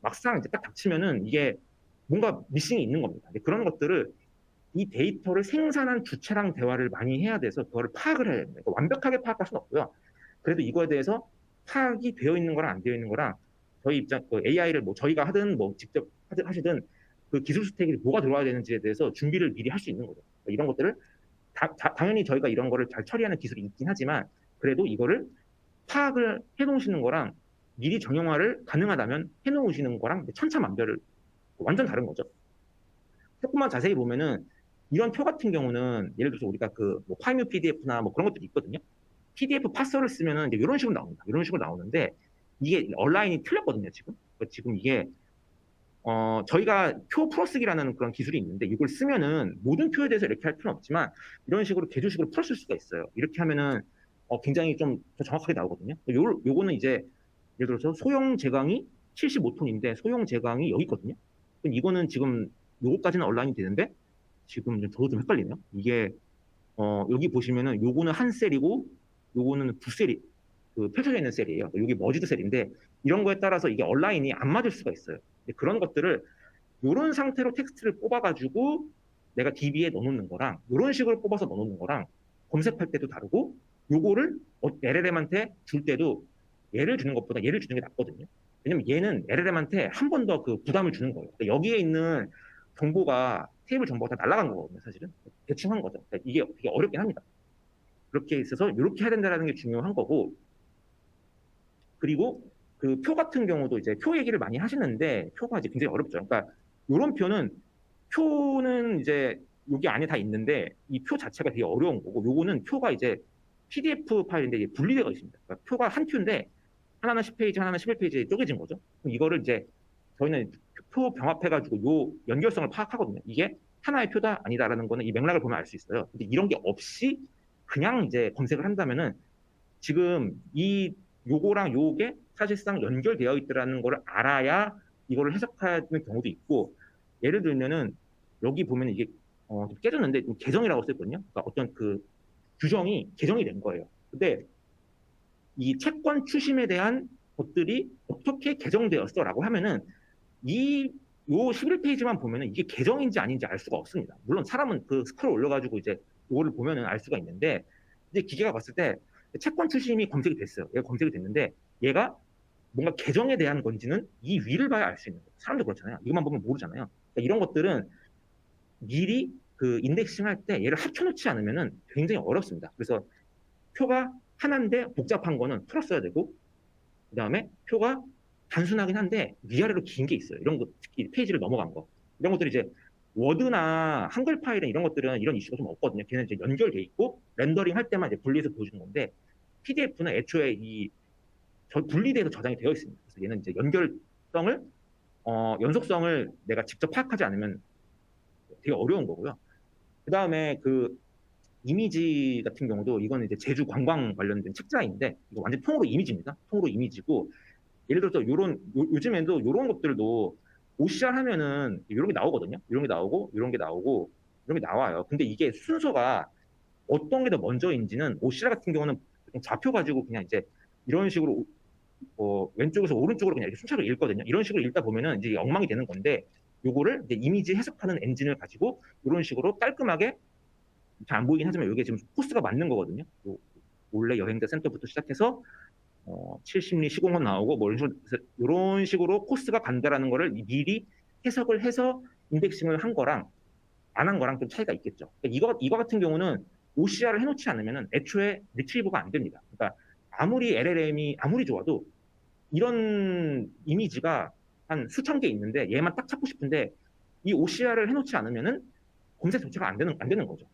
막상 이제 딱 닥치면은 이게 뭔가 미싱이 있는 겁니다. 그런 것들을 이 데이터를 생산한 주체랑 대화를 많이 해야 돼서 그거를 파악을 해야 됩니다. 그러니까 완벽하게 파악할 수는 없고요. 그래도 이거에 대해서 파악이 되어 있는 거랑 안 되어 있는 거랑, 저희 AI를 뭐 저희가 하든 뭐 직접 하시든 그 기술 스택이 뭐가 들어와야 되는지에 대해서 준비를 미리 할 수 있는 거죠. 그러니까 이런 것들을 당연히 저희가 이런 거를 잘 처리하는 기술이 있긴 하지만, 그래도 이거를 파악을 해놓으시는 거랑 미리 정형화를 가능하다면 해놓으시는 거랑 천차만별을 완전 다른 거죠. 조금만 자세히 보면은 이런 표 같은 경우는 예를 들어서 우리가 뭐 파이뮤 PDF나 뭐 그런 것들이 있거든요. PDF 파서를 쓰면은 이제 이런 식으로 나옵니다. 이런 식으로 나오는데, 이게 얼라인이 틀렸거든요, 지금. 지금 이게 저희가 표 풀어쓰기라는 그런 기술이 있는데 이걸 쓰면은 모든 표에 대해서 이렇게 할 필요는 없지만 이런 식으로 개조식으로 풀어쓸 수가 있어요. 이렇게 하면은 굉장히 좀 더 정확하게 나오거든요. 요거는 이제 예를 들어서 소형 제강이 75톤인데 소형 제강이 여기 있거든요. 그럼 이거는 지금 요거까지는 얼라인이 되는데 지금 저도 좀 헷갈리네요. 이게 여기 보시면은 요거는 한 셀이고 요거는 두 셀이 펼쳐져 있는 셀이에요. 여기 머지드 셀인데 이런 거에 따라서 이게 얼라인이 안 맞을 수가 있어요. 그런 것들을 이런 상태로 텍스트를 뽑아가지고 내가 DB에 넣어놓는 거랑 이런 식으로 뽑아서 넣어놓는 거랑 검색할 때도 다르고 요거를 LLM한테 줄 때도 얘를 주는 것보다 얘를 주는 게 낫거든요. 왜냐면 얘는 LLM한테 한 번 더 그 부담을 주는 거예요. 그러니까 여기에 있는 정보가 테이블 정보가 다 날아간 거거든요, 사실은. 대충 한 거죠. 그러니까 이게 되게 어렵긴 합니다. 그렇게 있어서 이렇게 해야 된다는 게 중요한 거고, 그리고 그 표 같은 경우도 이제 표 얘기를 많이 하시는데 표가 이제 굉장히 어렵죠. 그러니까 이런 표는 이제 여기 안에 다 있는데 이 표 자체가 되게 어려운 거고 요거는 표가 이제 PDF 파일인데 이게 분리되어 있습니다. 그러니까 표가 한 큐인데 하나는 10페이지, 하나는 11페이지에 쪼개진 거죠. 그럼 이거를 이제 저희는 표 병합해가지고 요 연결성을 파악하거든요. 이게 하나의 표다 아니다라는 거는 이 맥락을 보면 알 수 있어요. 근데 이런 게 없이 그냥 이제 검색을 한다면은 지금 이 요거랑 요게 사실상 연결되어 있더라는 걸 알아야 이거를 해석하는 경우도 있고, 예를 들면은 여기 보면 이게 깨졌는데 개정이라고 썼거든요. 그러니까 어떤 그 규정이 개정이 된 거예요. 근데 이 채권 추심에 대한 것들이 어떻게 개정되었어라고 하면은 요 11페이지만 보면은 이게 개정인지 아닌지 알 수가 없습니다. 물론 사람은 그 스크롤 올려가지고 이제 요거를 보면은 알 수가 있는데 이제 기계가 봤을 때 채권 추심이 검색이 됐어요. 얘가 검색이 됐는데 얘가 뭔가 개정에 대한 건지는 이 위를 봐야 알 수 있는 거예요. 사람도 그렇잖아요. 이것만 보면 모르잖아요. 그러니까 이런 것들은 미리 그 인덱싱 할 때 얘를 합쳐놓지 않으면은 굉장히 어렵습니다. 그래서 표가 하나인데 복잡한 거는 풀었어야 되고, 그 다음에 표가 단순하긴 한데 위아래로 긴 게 있어요. 이런 거, 특히 페이지를 넘어간 거. 이런 것들이 이제 워드나 한글 파일은 이런 것들은 이런 이슈가 좀 없거든요. 걔는 이제 연결돼 있고 렌더링 할 때만 이제 분리해서 보여주는 건데 PDF는 애초에 분리돼서 저장이 되어 있습니다. 그래서 얘는 이제 연속성을 내가 직접 파악하지 않으면 되게 어려운 거고요. 그 다음에 그 이미지 같은 경우도 이거는 이제 제주 관광 관련된 책자인데 이거 완전 통으로 이미지입니다. 통으로 이미지고 예를 들어서 요즘에도 이런 것들도 OCR 하면은 이런 게 나오거든요. 이런 게 나오고 이런 게 나오고 이런 게 나와요. 근데 이게 순서가 어떤 게 더 먼저인지는 OCR 같은 경우는 좌표 가지고 그냥 이제 이런 식으로 왼쪽에서 오른쪽으로 그냥 이렇게 순차로 읽거든요. 이런 식으로 읽다 보면은 이제 엉망이 되는 건데 요거를 이제 이미지 해석하는 엔진을 가지고 이런 식으로 깔끔하게 잘 안 보이긴 하지만 이게 지금 코스가 맞는 거거든요. 원래 여행자 센터부터 시작해서 70리 시공원 나오고 뭐 이런 식으로 코스가 간다라는 거를 미리 해석을 해서 인덱싱을 한 거랑 안 한 거랑 좀 차이가 있겠죠. 그러니까 이거 같은 경우는 OCR을 해놓지 않으면 애초에 리트리버가 안 됩니다. 그러니까 아무리 LLM이 아무리 좋아도 이런 이미지가 한 수천 개 있는데 얘만 딱 찾고 싶은데 이 OCR을 해놓지 않으면은 검색 자체가 안 되는 거죠.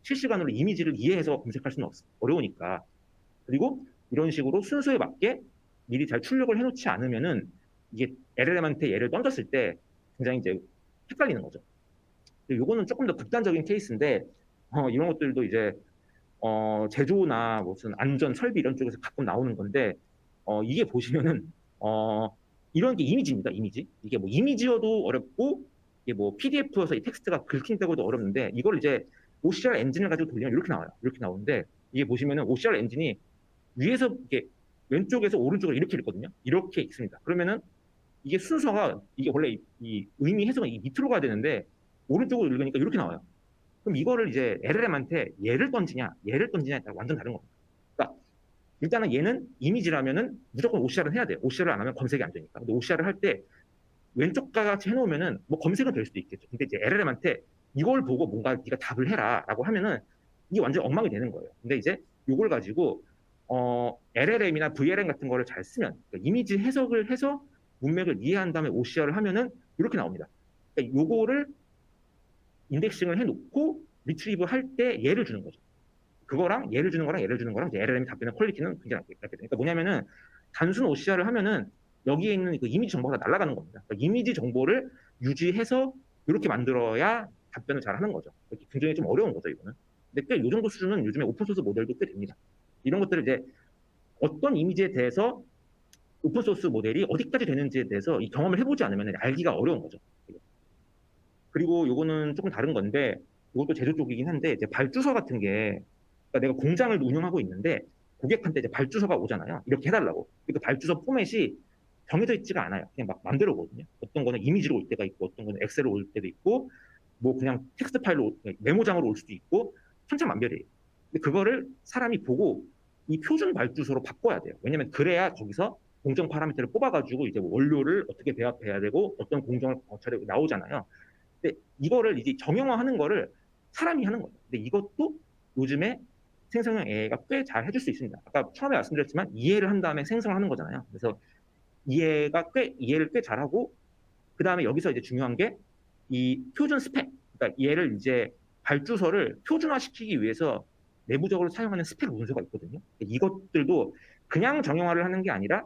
실시간으로 이미지를 이해해서 검색할 수는 어려우니까. 그리고 이런 식으로 순서에 맞게 미리 잘 출력을 해놓지 않으면은 이게 LLM한테 얘를 던졌을 때 굉장히 이제 헷갈리는 거죠. 요거는 조금 더 극단적인 케이스인데 이런 것들도 이제 제조나 무슨 안전 설비 이런 쪽에서 가끔 나오는 건데 이게 보시면은 이런 게 이미지입니다. 이미지. 이게 뭐 이미지여도 어렵고 이게 뭐 PDF여서 이 텍스트가 긁힌다고도 어렵는데 이걸 이제 OCR 엔진을 가지고 돌리면 이렇게 나와요. 이렇게 나오는데 이게 보시면은 OCR 엔진이 위에서 이렇게 왼쪽에서 오른쪽으로 이렇게 읽거든요. 이렇게 있습니다. 그러면은 이게 순서가 이게 원래 이 의미 해석은 이 밑으로 가야 되는데 오른쪽으로 읽으니까 이렇게 나와요. 그럼 이거를 이제 LLM한테 얘를 던지냐에 따라 완전 다른 겁니다. 그러니까 일단은 얘는 이미지라면은 무조건 OCR은 해야 돼요. OCR을 안 하면 검색이 안 되니까. 근데 OCR을 할 때 왼쪽과 같이 해놓으면은 뭐 검색은 될 수도 있겠죠. 근데 이제 LLM한테 이걸 보고 뭔가 네가 답을 해라라고 하면은 이게 완전 엉망이 되는 거예요. 근데 이제 이걸 가지고 LLM이나 VLM 같은 거를 잘 쓰면 그러니까 이미지 해석을 해서 문맥을 이해한 다음에 OCR을 하면은 이렇게 나옵니다. 그러니까 요거를 인덱싱을 해놓고 리트리브 할 때 얘를 주는 거죠. 그거랑 얘를 주는 거랑 이제 LLM이 답변의 퀄리티는 굉장히 낮게 돼요. 그러니까 뭐냐면은 단순 OCR을 하면은 여기에 있는 그 이미지 정보가 날아가는 겁니다. 그러니까 이미지 정보를 유지해서 이렇게 만들어야 답변을 잘 하는 거죠. 굉장히 좀 어려운 거죠, 이거는. 근데 꽤 이 정도 수준은 요즘에 오픈소스 모델도 꽤 됩니다. 이런 것들을 이제 어떤 이미지에 대해서 오픈소스 모델이 어디까지 되는지에 대해서 이 경험을 해보지 않으면 알기가 어려운 거죠. 그리고 요거는 조금 다른 건데, 이것도 제조 쪽이긴 한데, 이제 발주서 같은 게, 그러니까 내가 공장을 운영하고 있는데, 고객한테 이제 발주서가 오잖아요. 이렇게 해달라고. 그러니까 발주서 포맷이 정해져 있지가 않아요. 그냥 막 맘대로 오거든요. 어떤 거는 이미지로 올 때가 있고, 어떤 거는 엑셀로 올 때도 있고, 뭐 그냥 텍스트 파일로, 메모장으로 올 수도 있고, 천차만별이에요. 근데 그거를 사람이 보고 이 표준 발주서로 바꿔야 돼요. 왜냐면 그래야 거기서 공정 파라미터를 뽑아가지고 이제 원료를 어떻게 배합해야 되고 어떤 공정을 거쳐야 되고 나오잖아요. 근데 이거를 이제 정형화하는 거를 사람이 하는 거예요. 근데 이것도 요즘에 생성형 AI가 꽤 잘 해줄 수 있습니다. 아까 처음에 말씀드렸지만 이해를 한 다음에 생성을 하는 거잖아요. 그래서 이해를 꽤 잘하고 그 다음에 여기서 이제 중요한 게 이 표준 스펙, 그러니까 얘를 이제 발주서를 표준화시키기 위해서 내부적으로 사용하는 스펙 문서가 있거든요. 이것들도 그냥 정형화를 하는 게 아니라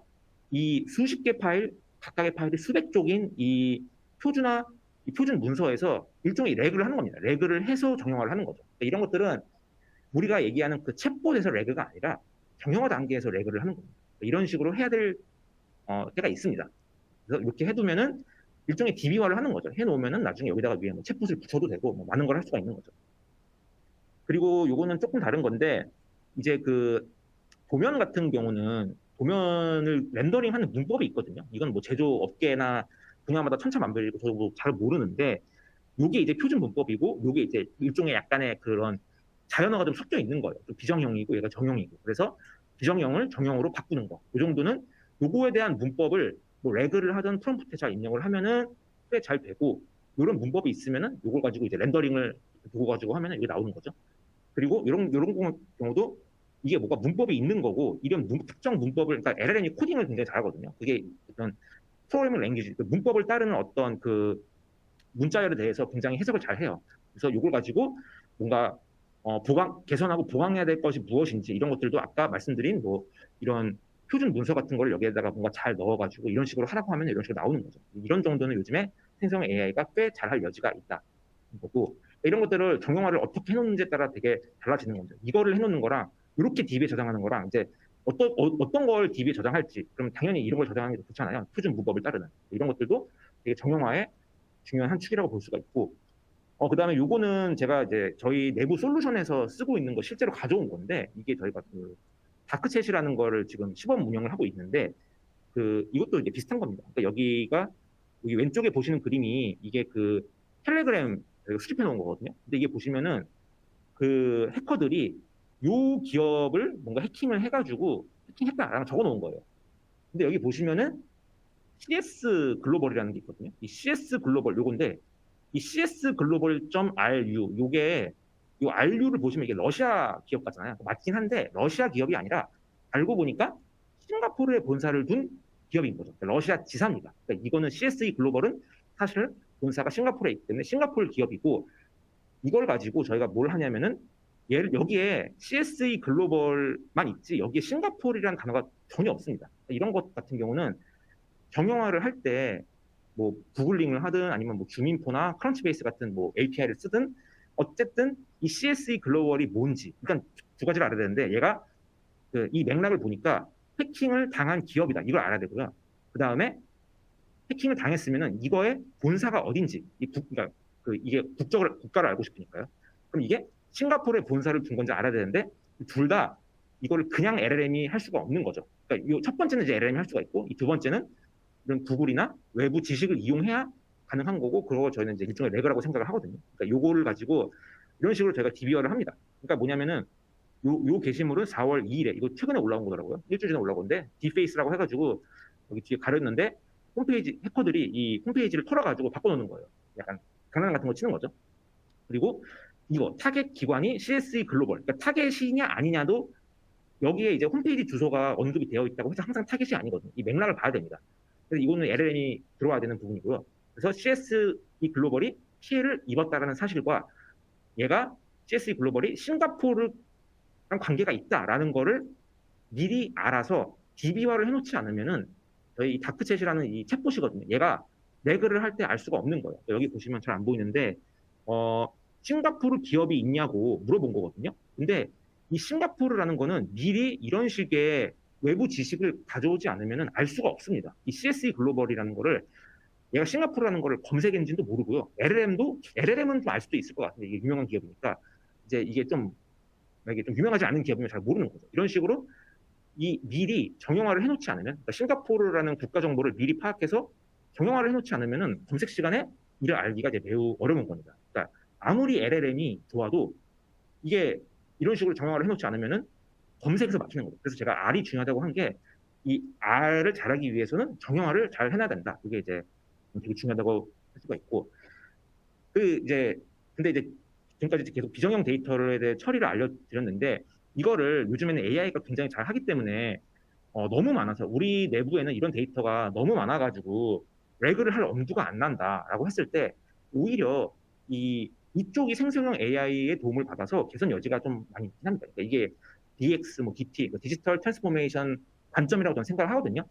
이 수십 개 파일, 각각의 파일이 수백 쪽인 이 표준 문서에서 일종의 레그를 하는 겁니다. 레그를 해서 정형화를 하는 거죠. 이런 것들은 우리가 얘기하는 그 챗봇에서 레그가 아니라 정형화 단계에서 레그를 하는 겁니다. 이런 식으로 해야 될 때가 있습니다. 그래서 이렇게 해두면은 일종의 DB화를 하는 거죠. 해놓으면은 나중에 여기다가 위에 뭐 챗봇을 붙여도 되고 뭐 많은 걸 할 수가 있는 거죠. 그리고 요거는 조금 다른 건데 이제 그 도면 같은 경우는 도면을 렌더링하는 문법이 있거든요. 이건 뭐 제조업계나 분야마다 천차만별이고 저도 잘 모르는데 요게 이제 표준 문법이고 요게 이제 일종의 약간의 그런 자연어가 좀 섞여 있는 거예요. 좀 비정형이고 얘가 정형이고. 그래서 비정형을 정형으로 바꾸는 거. 이 정도는 요거에 대한 문법을 뭐 레그를 하든 프롬프트에 잘 입력을 하면은 꽤 잘 되고 이런 문법이 있으면은 요걸 가지고 이제 렌더링을 두고 가지고 하면은 이게 나오는 거죠. 그리고 이런 경우도 이게 뭐가 문법이 있는 거고 이런 특정 문법을 그러니까 LLM이 코딩을 굉장히 잘하거든요. 그게 어떤 프로그래밍 랭귀지 문법을 따르는 어떤 그 문자열에 대해서 굉장히 해석을 잘 해요. 그래서 이걸 가지고 뭔가 개선하고 보강해야 될 것이 무엇인지 이런 것들도 아까 말씀드린 뭐 이런 표준 문서 같은 걸 여기에다가 뭔가 잘 넣어가지고 이런 식으로 하라고 하면 이런 식으로 나오는 거죠. 이런 정도는 요즘에 생성 AI가 꽤 잘할 여지가 있다. 거고 이런 것들을 정형화를 어떻게 해놓는지에 따라 되게 달라지는 거죠. 이거를 해놓는 거랑 이렇게 DB에 저장하는 거랑 이제 어떤 걸 DB에 저장할지 그럼 당연히 이런 걸 저장하는 게 좋잖아요. 표준 문법을 따르는 이런 것들도 되게 정형화의 중요한 한 축이라고 볼 수가 있고 그다음에 요거는 제가 이제 저희 내부 솔루션에서 쓰고 있는 거 실제로 가져온 건데 이게 저희가 그 다크챗이라는 거를 지금 시범 운영을 하고 있는데 그 이것도 이제 비슷한 겁니다. 그러니까 여기 왼쪽에 보시는 그림이 이게 그 텔레그램 수집해 놓은 거거든요. 근데 이게 보시면은 그 해커들이 요 기업을 뭔가 해킹을 해가지고 해킹했다라고 적어 놓은 거예요. 근데 여기 보시면은 CS 글로벌이라는 게 있거든요. 이 CS 글로벌 요건데 이 CS 글로벌.ru 요게 요 RU를 보시면 이게 러시아 기업 같잖아요. 맞긴 한데 러시아 기업이 아니라 알고 보니까 싱가포르에 본사를 둔 기업인 거죠. 그러니까 러시아 지사입니다. 그러니까 이거는 CSE 글로벌은 사실 본사가 싱가포르에 있기 때문에 싱가포르 기업이고 이걸 가지고 저희가 뭘 하냐면은 여기에 CSE 글로벌만 있지 여기에 싱가포르라는 단어가 전혀 없습니다. 이런 것 같은 경우는 정형화를 할 때 뭐 구글링을 하든 아니면 뭐 주민포나 크런치베이스 같은 뭐 API를 쓰든 어쨌든 이 CSE 글로벌이 뭔지 일단 두 가지를 알아야 되는데 얘가 이 맥락을 보니까 해킹을 당한 기업이다 이걸 알아야 되고요. 그 다음에 해킹을 당했으면은 이거의 본사가 어딘지 그러니까 이게 국가를 알고 싶으니까요. 그럼 이게 싱가포르에 본사를 둔 건지 알아야 되는데 둘 다 이거를 그냥 LLM이 할 수가 없는 거죠. 그러니까 첫 번째는 이제 LLM이 할 수가 있고 이 두 번째는 이런 구글이나 외부 지식을 이용해야 가능한 거고 그거 저희는 이제 일종의 레그라고 생각을 하거든요. 그러니까 요거를 가지고 이런 식으로 저희가 DB화를 합니다. 그러니까 뭐냐면은 요 게시물은 4월 2일에 이거 최근에 올라온 거더라고요. 일주일 전에 올라온 건데 디페이스라고 해가지고 여기 뒤에 가렸는데 홈페이지 해커들이 이 홈페이지를 털어가지고 바꿔놓는 거예요. 약간 장난 같은 거 치는 거죠. 그리고 이거 타겟 기관이 CSE 글로벌, 그러니까 타겟이냐 아니냐도 여기에 이제 홈페이지 주소가 언급이 되어 있다고 해서 항상 타겟이 아니거든요. 이 맥락을 봐야 됩니다. 그래서 이거는 LLM이 들어와야 되는 부분이고요. 그래서 CSE 글로벌이 피해를 입었다라는 사실과 얘가 CSE 글로벌이 싱가포르랑 관계가 있다라는 거를 미리 알아서 DB화를 해놓지 않으면은 저희 이 다크챗이라는 이 챗봇이거든요. 얘가 레그를 할 때 알 수가 없는 거예요. 여기 보시면 잘 안 보이는데 어, 싱가포르 기업이 있냐고 물어본 거거든요. 근데 이 싱가포르라는 거는 미리 이런 식의 외부 지식을 가져오지 않으면 알 수가 없습니다. 이 CSE 글로벌이라는 거를 얘가 싱가포르라는 거를 검색 엔진도 모르고요. LLM은 좀 알 수도 있을 것 같은데 이게 유명한 기업이니까 이제 이게 좀 유명하지 않은 기업이면 잘 모르는 거죠. 이런 식으로 이 미리 정형화를 해놓지 않으면 그러니까 싱가포르라는 국가 정보를 미리 파악해서 정형화를 해놓지 않으면은 검색 시간에 이를 알기가 이제 매우 어려운 겁니다. 그러니까 아무리 LLM이 좋아도 이게 이런 식으로 정형화를 해놓지 않으면은 검색에서 막히는 거죠. 그래서 제가 R이 중요하다고 한 게 이 R을 잘하기 위해서는 정형화를 잘 해놔야 된다. 그게 이제 되게 중요하다고 할 수가 있고 그 이제 근데 이제 지금까지 계속 비정형 데이터에 대해 처리를 알려드렸는데 이거를 요즘에는 AI가 굉장히 잘 하기 때문에 너무 많아서 우리 내부에는 이런 데이터가 너무 많아가지고 레그를 할 엄두가 안 난다라고 했을 때 오히려 이쪽이 생성형 AI의 도움을 받아서 개선 여지가 좀 많이 있긴 합니다. 그러니까 이게 DX, 뭐 DT, 디지털 트랜스포메이션 관점이라고 저는 생각을 하거든요.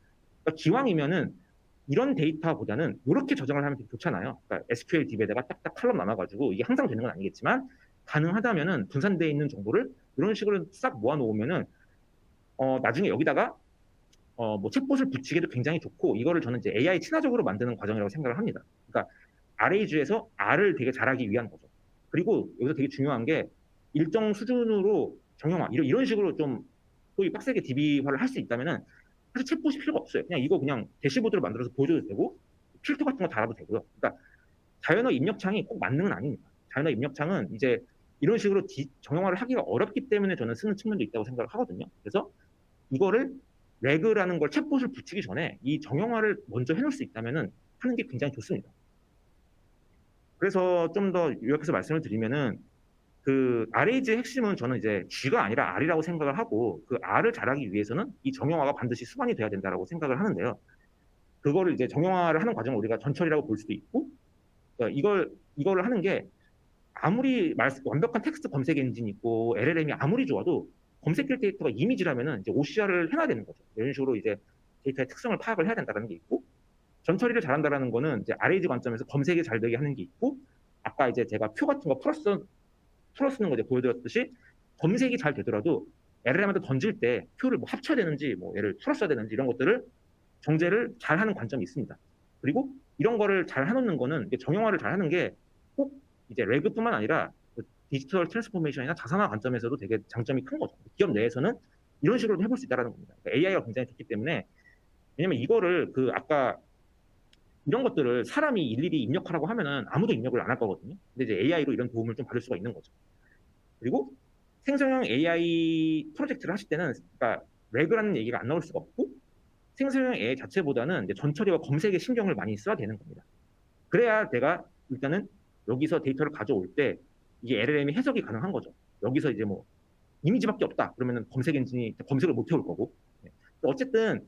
그러니까 기왕이면은 이런 데이터보다는 이렇게 저장을 하면 되게 좋잖아요. 그러니까 SQL DB에다가 딱딱 칼럼 나눠가지고 이게 항상 되는 건 아니겠지만 가능하다면은 분산되어 있는 정보를 이런 식으로 싹 모아놓으면은 나중에 여기다가 뭐 챗봇을 붙이기도 굉장히 좋고 이거를 저는 이제 AI 친화적으로 만드는 과정이라고 생각을 합니다. 그러니까 RAG에서 R을 되게 잘하기 위한 거죠. 그리고 여기서 되게 중요한 게 일정 수준으로 정형화 이런 식으로 좀 소위 빡세게 DB화를 할 수 있다면은 사실 챗봇이 필요가 없어요. 그냥 이거 그냥 대시보드를 만들어서 보여줘도 되고 필터 같은 거 달아도 되고요. 그러니까 자연어 입력창이 꼭 만능은 아닙니다. 자연어 입력창은 이제 이런 식으로 정형화를 하기가 어렵기 때문에 저는 쓰는 측면도 있다고 생각을 하거든요. 그래서 이거를 레그라는 걸 챗봇을 붙이기 전에 이 정형화를 먼저 해놓을 수 있다면은 하는 게 굉장히 좋습니다. 그래서 좀 더 요약해서 말씀을 드리면은 그 RAG의 핵심은 저는 이제 G가 아니라 R이라고 생각을 하고 그 R을 잘하기 위해서는 이 정형화가 반드시 수반이 돼야 된다라고 생각을 하는데요. 그거를 이제 정형화를 하는 과정을 우리가 전처리라고 볼 수도 있고 그러니까 이거를 하는 게 아무리 완벽한 텍스트 검색 엔진이 있고 LLM이 아무리 좋아도 검색길 데이터가 이미지라면은 이제 OCR을 해놔야 되는 거죠. 이런 식으로 이제 데이터의 특성을 파악을 해야 된다는 게 있고 전처리를 잘한다라는 거는 이제 RAG 관점에서 검색이 잘 되게 하는 게 있고 아까 이제 제가 표 같은 거 풀어쓰는 거 이제 보여드렸듯이 검색이 잘 되더라도 LLM한테 던질 때 표를 뭐 합쳐야 되는지 뭐 얘를 풀어써야 되는지 이런 것들을 정제를 잘 하는 관점이 있습니다. 그리고 이런 거를 잘 해놓는 거는 정형화를 잘 하는 게 꼭 이제 레그뿐만 아니라 디지털 트랜스포메이션이나 자산화 관점에서도 되게 장점이 큰 거죠. 기업 내에서는 이런 식으로 해볼 수 있다는 겁니다. 그러니까 AI가 굉장히 좋기 때문에 왜냐면 이거를 그 아까 이런 것들을 사람이 일일이 입력하라고 하면은 아무도 입력을 안 할 거거든요. 근데 이제 AI로 이런 도움을 좀 받을 수가 있는 거죠. 그리고 생성형 AI 프로젝트를 하실 때는 그러니까 레그라는 얘기가 안 나올 수가 없고 생성형 AI 자체보다는 이제 전처리와 검색에 신경을 많이 써야 되는 겁니다. 그래야 내가 일단은 여기서 데이터를 가져올 때 이게 LLM이 해석이 가능한 거죠. 여기서 이제 뭐 이미지밖에 없다. 그러면은 검색 엔진이 검색을 못 해올 거고. 어쨌든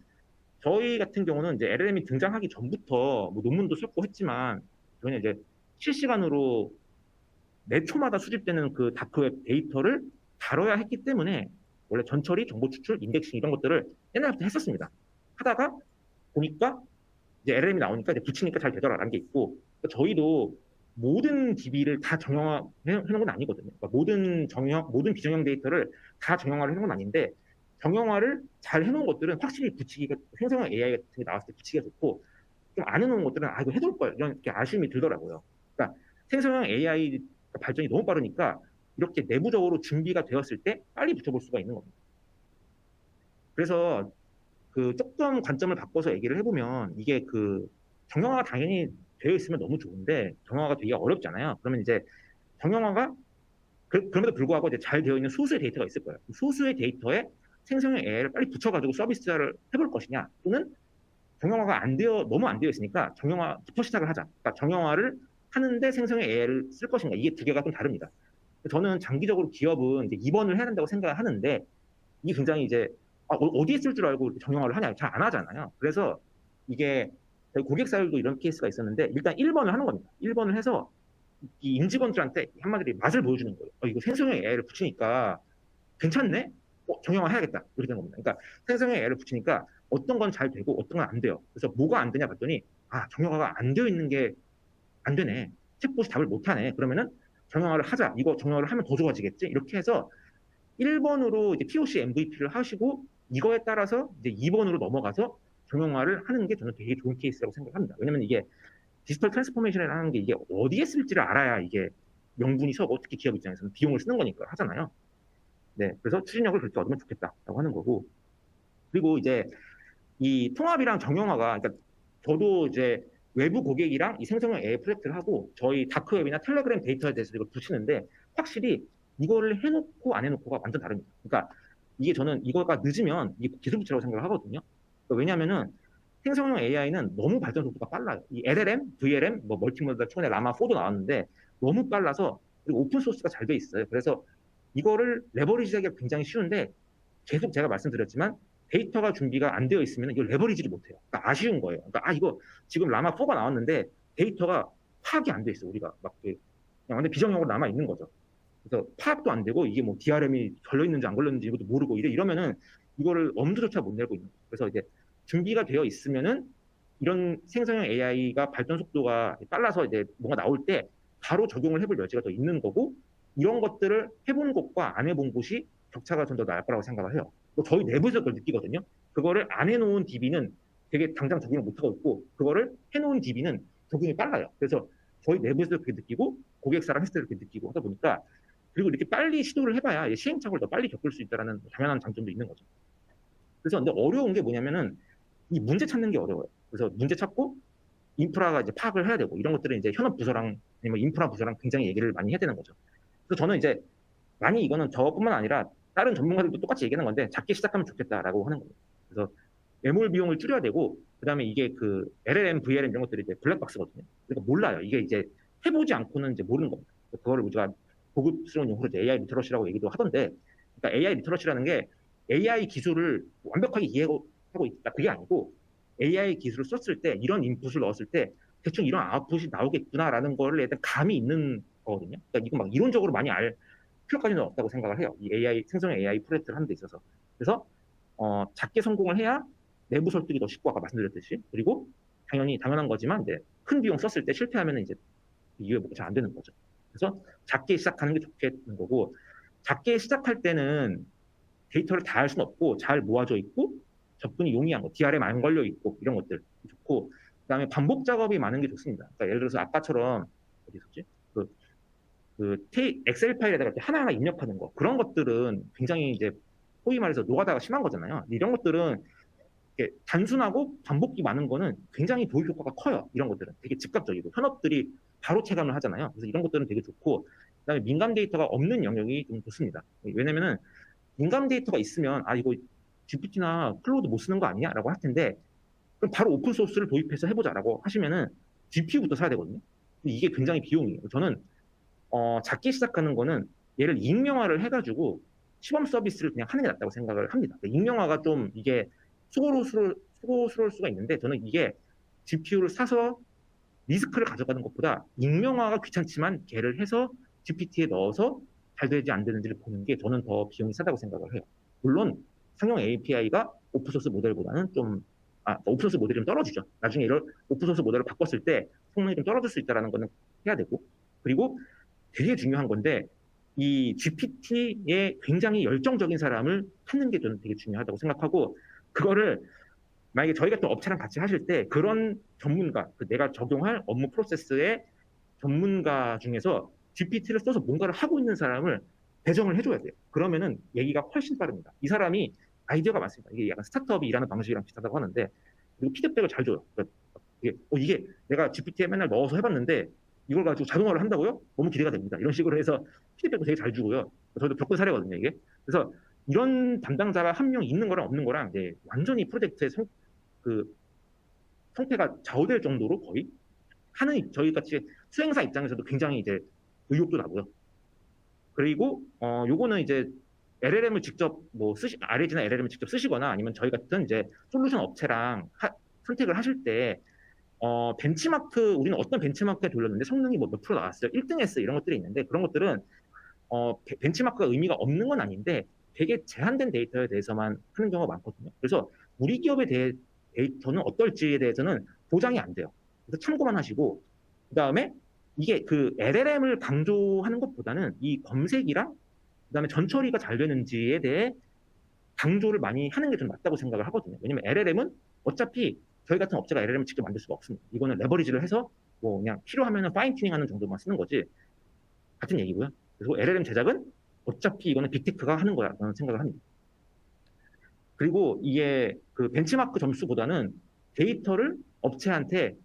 저희 같은 경우는 이제 LLM이 등장하기 전부터 뭐 논문도 썼고 했지만 저희는 이제 실시간으로 매 초마다 수집되는 그 다크웹 데이터를 다뤄야 했기 때문에 원래 전처리, 정보 추출, 인덱싱 이런 것들을 옛날부터 했었습니다. 하다가 보니까 이제 LLM이 나오니까 이제 붙이니까 잘 되더라라는 게 있고 그러니까 저희도 모든 DB를 다 정형화 해놓은 건 아니거든요. 그러니까 모든 비정형 데이터를 다 정형화를 해놓은 건 아닌데 정형화를 잘 해놓은 것들은 확실히 붙이기가 생성형 AI 같은 게 나왔을 때 붙이기가 좋고 좀 안 해놓은 것들은 이거 해둘 걸 이런 게 아쉬움이 들더라고요. 그러니까 생성형 AI 발전이 너무 빠르니까 이렇게 내부적으로 준비가 되었을 때 빨리 붙여볼 수가 있는 겁니다. 그래서 그 조금 관점을 바꿔서 얘기를 해보면 이게 그 정형화가 당연히 되어 있으면 너무 좋은데 정형화가 되기가 어렵잖아요. 그러면 이제 정형화가 그럼에도 불구하고 이제 잘 되어 있는 소수의 데이터가 있을 거예요. 소수의 데이터에 생성형 AI를 빨리 붙여가지고 서비스를 해볼 것이냐 또는 정형화가 너무 안 되어 있으니까 정형화부터 시작을 하자. 그러니까 정형화를 하는데 생성형 AI를 쓸 것인가 이게 두 개가 좀 다릅니다. 저는 장기적으로 기업은 이제 입원을 해야 된다고 생각을 하는데 이게 굉장히 이제 어디에 쓸 줄 알고 정형화를 하냐 잘 안 하잖아요. 그래서 이게 고객사들도 이런 케이스가 있었는데 일단 1번을 하는 겁니다. 1번을 해서 이 임직원들한테 한마디로 맛을 보여주는 거예요. 이거 생성형 AI를 붙이니까 괜찮네? 정형화 해야겠다. 이렇게 된 겁니다. 그러니까 생성형 AI를 붙이니까 어떤 건 잘 되고 어떤 건 안 돼요. 그래서 뭐가 안 되냐 봤더니 정형화가 안 되어 있는 게 안 되네. 챗봇이 답을 못 하네. 그러면은 정형화를 하자. 이거 정형화를 하면 더 좋아지겠지. 이렇게 해서 1번으로 이제 POC MVP를 하시고 이거에 따라서 이제 2번으로 넘어가서 정형화를 하는 게 저는 되게 좋은 케이스라고 생각합니다. 왜냐면 이게 디지털 트랜스포메이션이라는 게 이게 어디에 쓸지를 알아야 이게 명분이 서고 특히 기업 입장에서는 비용을 쓰는 거니까 하잖아요. 네, 그래서 추진력을 그렇게 얻으면 좋겠다라고 하는 거고. 그리고 이제 이 통합이랑 정형화가, 그러니까 저도 이제 외부 고객이랑 이 생성형 AI 프로젝트를 하고 저희 다크웹이나 텔레그램 데이터에 대해서 이걸 붙이는데 확실히 이거를 해놓고 안 해놓고가 완전 다릅니다. 그러니까 이게 저는 이거가 늦으면 이게 기술 부치라고 생각을 하거든요. 그러니까 왜냐하면은 생성형 AI는 너무 발전 속도가 빨라요. 이 LLM, VLM, 뭐 멀티모달 최근에 라마 4도 나왔는데 너무 빨라서, 그리고 오픈 소스가 잘 돼 있어요. 그래서 이거를 레버리지하기가 굉장히 쉬운데 계속 제가 말씀드렸지만 데이터가 준비가 안 되어 있으면 이걸 레버리지를 못해요. 그러니까 아쉬운 거예요. 그러니까 이거 지금 라마 4가 나왔는데 데이터가 파악이 안 돼 있어. 우리가 막 그냥 완전 비정형으로 남아 있는 거죠. 그래서 파악도 안 되고 이게 뭐 DRM이 걸려 있는지 안 걸렸는지 이것도 모르고 이러면은 이거를 엄두조차 못 내고 있는 거예요. 그래서 이제 준비가 되어 있으면은 이런 생성형 AI가 발전 속도가 빨라서 이제 뭔가 나올 때 바로 적용을 해볼 여지가 더 있는 거고, 이런 것들을 해본 곳과 안 해본 곳이 격차가 좀 더 날 거라고 생각을 해요. 저희 내부에서 그걸 느끼거든요. 그거를 안 해놓은 DB는 되게 당장 적용을 못하고 있고, 그거를 해놓은 DB는 적용이 빨라요. 그래서 저희 내부에서 그렇게 느끼고 고객사랑 했을 때 그렇게 느끼고 하다 보니까, 그리고 이렇게 빨리 시도를 해봐야 시행착오를 더 빨리 겪을 수 있다는 당연한 장점도 있는 거죠. 그래서 근데 어려운 게 뭐냐면은 이 문제 찾는 게 어려워요. 그래서 문제 찾고 인프라가 이제 파악을 해야 되고, 이런 것들은 이제 현업 부서랑 아니면 인프라 부서랑 굉장히 얘기를 많이 해야 되는 거죠. 그래서 저는 이제 많이 이거는 저뿐만 아니라 다른 전문가들도 똑같이 얘기하는 건데 작게 시작하면 좋겠다라고 하는 거예요. 그래서 매몰 비용을 줄여야 되고, 그다음에 이게 그 LLM, VLM 이런 것들이 이제 블랙박스거든요. 그러니까 몰라요. 이게 이제 해보지 않고는 이제 모르는 겁니다. 그거를 우리가 고급스러운 용어로 AI 리터러시라고 얘기도 하던데, 그러니까 AI 리터러시라는 게 AI 기술을 완벽하게 이해하고 있다 그게 아니고, AI 기술을 썼을 때 이런 인풋을 넣었을 때 대충 이런 아웃풋이 나오겠구나라는 거를 일단 감이 있는 거거든요. 그러니까 이거 막 이론적으로 많이 알 필요까지는 없다고 생각을 해요. 이 AI 생성형 AI 프로젝트를 하는 데 있어서. 그래서 작게 성공을 해야 내부 설득이 더 쉽고, 아까 말씀드렸듯이. 그리고 당연한 거지만 이제 큰 비용 썼을 때 실패하면 이제 이후에 뭐가 잘 안 되는 거죠. 그래서 작게 시작하는 게 좋겠는 거고, 작게 시작할 때는 데이터를 다 할 수는 없고 잘 모아져 있고 접근이 용이한 거, DRM 안 걸려 있고 이런 것들 좋고, 그다음에 반복 작업이 많은 게 좋습니다. 그러니까 예를 들어서 아까처럼 어디 있었지? 엑셀 파일에다가 하나하나 입력하는 거, 그런 것들은 굉장히 이제 소위 말해서 노가다가 심한 거잖아요. 이런 것들은 단순하고 반복이 많은 거는 굉장히 도입 효과가 커요. 이런 것들은 되게 즉각적이고 현업들이 바로 체감을 하잖아요. 그래서 이런 것들은 되게 좋고, 그다음에 민감 데이터가 없는 영역이 좀 좋습니다. 왜냐면은 민감 데이터가 있으면 이거 GPT나 클로드 못 쓰는 거 아니야?라고 할 텐데, 그럼 바로 오픈 소스를 도입해서 해보자라고 하시면은 GPU부터 사야 되거든요. 이게 굉장히 비용이에요. 저는 작게 시작하는 거는 얘를 익명화를 해가지고 시범 서비스를 그냥 하는 게 낫다고 생각을 합니다. 익명화가 좀 이게 수고스러울 수가 있는데, 저는 이게 GPU를 사서 리스크를 가져가는 것보다 익명화가 귀찮지만 걔를 해서 GPT에 넣어서 잘 되지 안 되는지를 보는 게 저는 더 비용이 싸다고 생각을 해요. 물론 상용 API가 오픈소스 모델보다는 좀 오픈소스 모델이 좀 떨어지죠. 나중에 이걸 오픈소스 모델을 바꿨을 때 성능이 좀 떨어질 수 있다는 거는 해야 되고, 그리고 되게 중요한 건데 이 GPT에 굉장히 열정적인 사람을 찾는 게 저는 되게 중요하다고 생각하고, 그거를 만약에 저희 같은 업체랑 같이 하실 때 그런 전문가, 내가 적용할 업무 프로세스의 전문가 중에서 GPT를 써서 뭔가를 하고 있는 사람을 배정을 해줘야 돼요. 그러면은 얘기가 훨씬 빠릅니다. 이 사람이 아이디어가 많습니다. 이게 약간 스타트업이 일하는 방식이랑 비슷하다고 하는데, 그리고 피드백을 잘 줘요. 그러니까 이게 내가 GPT에 맨날 넣어서 해봤는데 이걸 가지고 자동화를 한다고요? 너무 기대가 됩니다. 이런 식으로 해서 피드백도 되게 잘 주고요. 저도 겪은 사례거든요, 이게. 그래서 이런 담당자가 한 명 있는 거랑 없는 거랑 완전히 프로젝트의 성패가 좌우될 정도로 거의 하는, 저희 같이 수행사 입장에서도 굉장히 이제 의욕도 나고요. 그리고 요거는 이제 LLM을 직접 RAG나 LLM을 직접 쓰시거나 아니면 저희 같은 이제 솔루션 업체랑 선택을 하실 때 벤치마크, 우리는 어떤 벤치마크에 돌렸는데 성능이 몇 프로 나왔어요, 1등 했어요, 이런 것들이 있는데, 그런 것들은 벤치마크가 의미가 없는 건 아닌데 되게 제한된 데이터에 대해서만 하는 경우가 많거든요. 그래서 우리 기업의 데이터는 어떨지에 대해서는 보장이 안 돼요. 그래서 참고만 하시고, 그다음에 이게 그 LLM을 강조하는 것보다는 이 검색이랑 그다음에 전처리가 잘 되는지에 대해 강조를 많이 하는 게 좀 맞다고 생각을 하거든요. 왜냐면 LLM은 어차피 저희 같은 업체가 LLM을 직접 만들 수가 없습니다. 이거는 레버리지를 해서 뭐 그냥 필요하면 파인 튜닝하는 정도만 쓰는 거지 같은 얘기고요. 그리고 LLM 제작은 어차피 이거는 빅테크가 하는 거야라는 생각을 합니다. 그리고 이게 그 벤치마크 점수보다는 데이터를 업체한테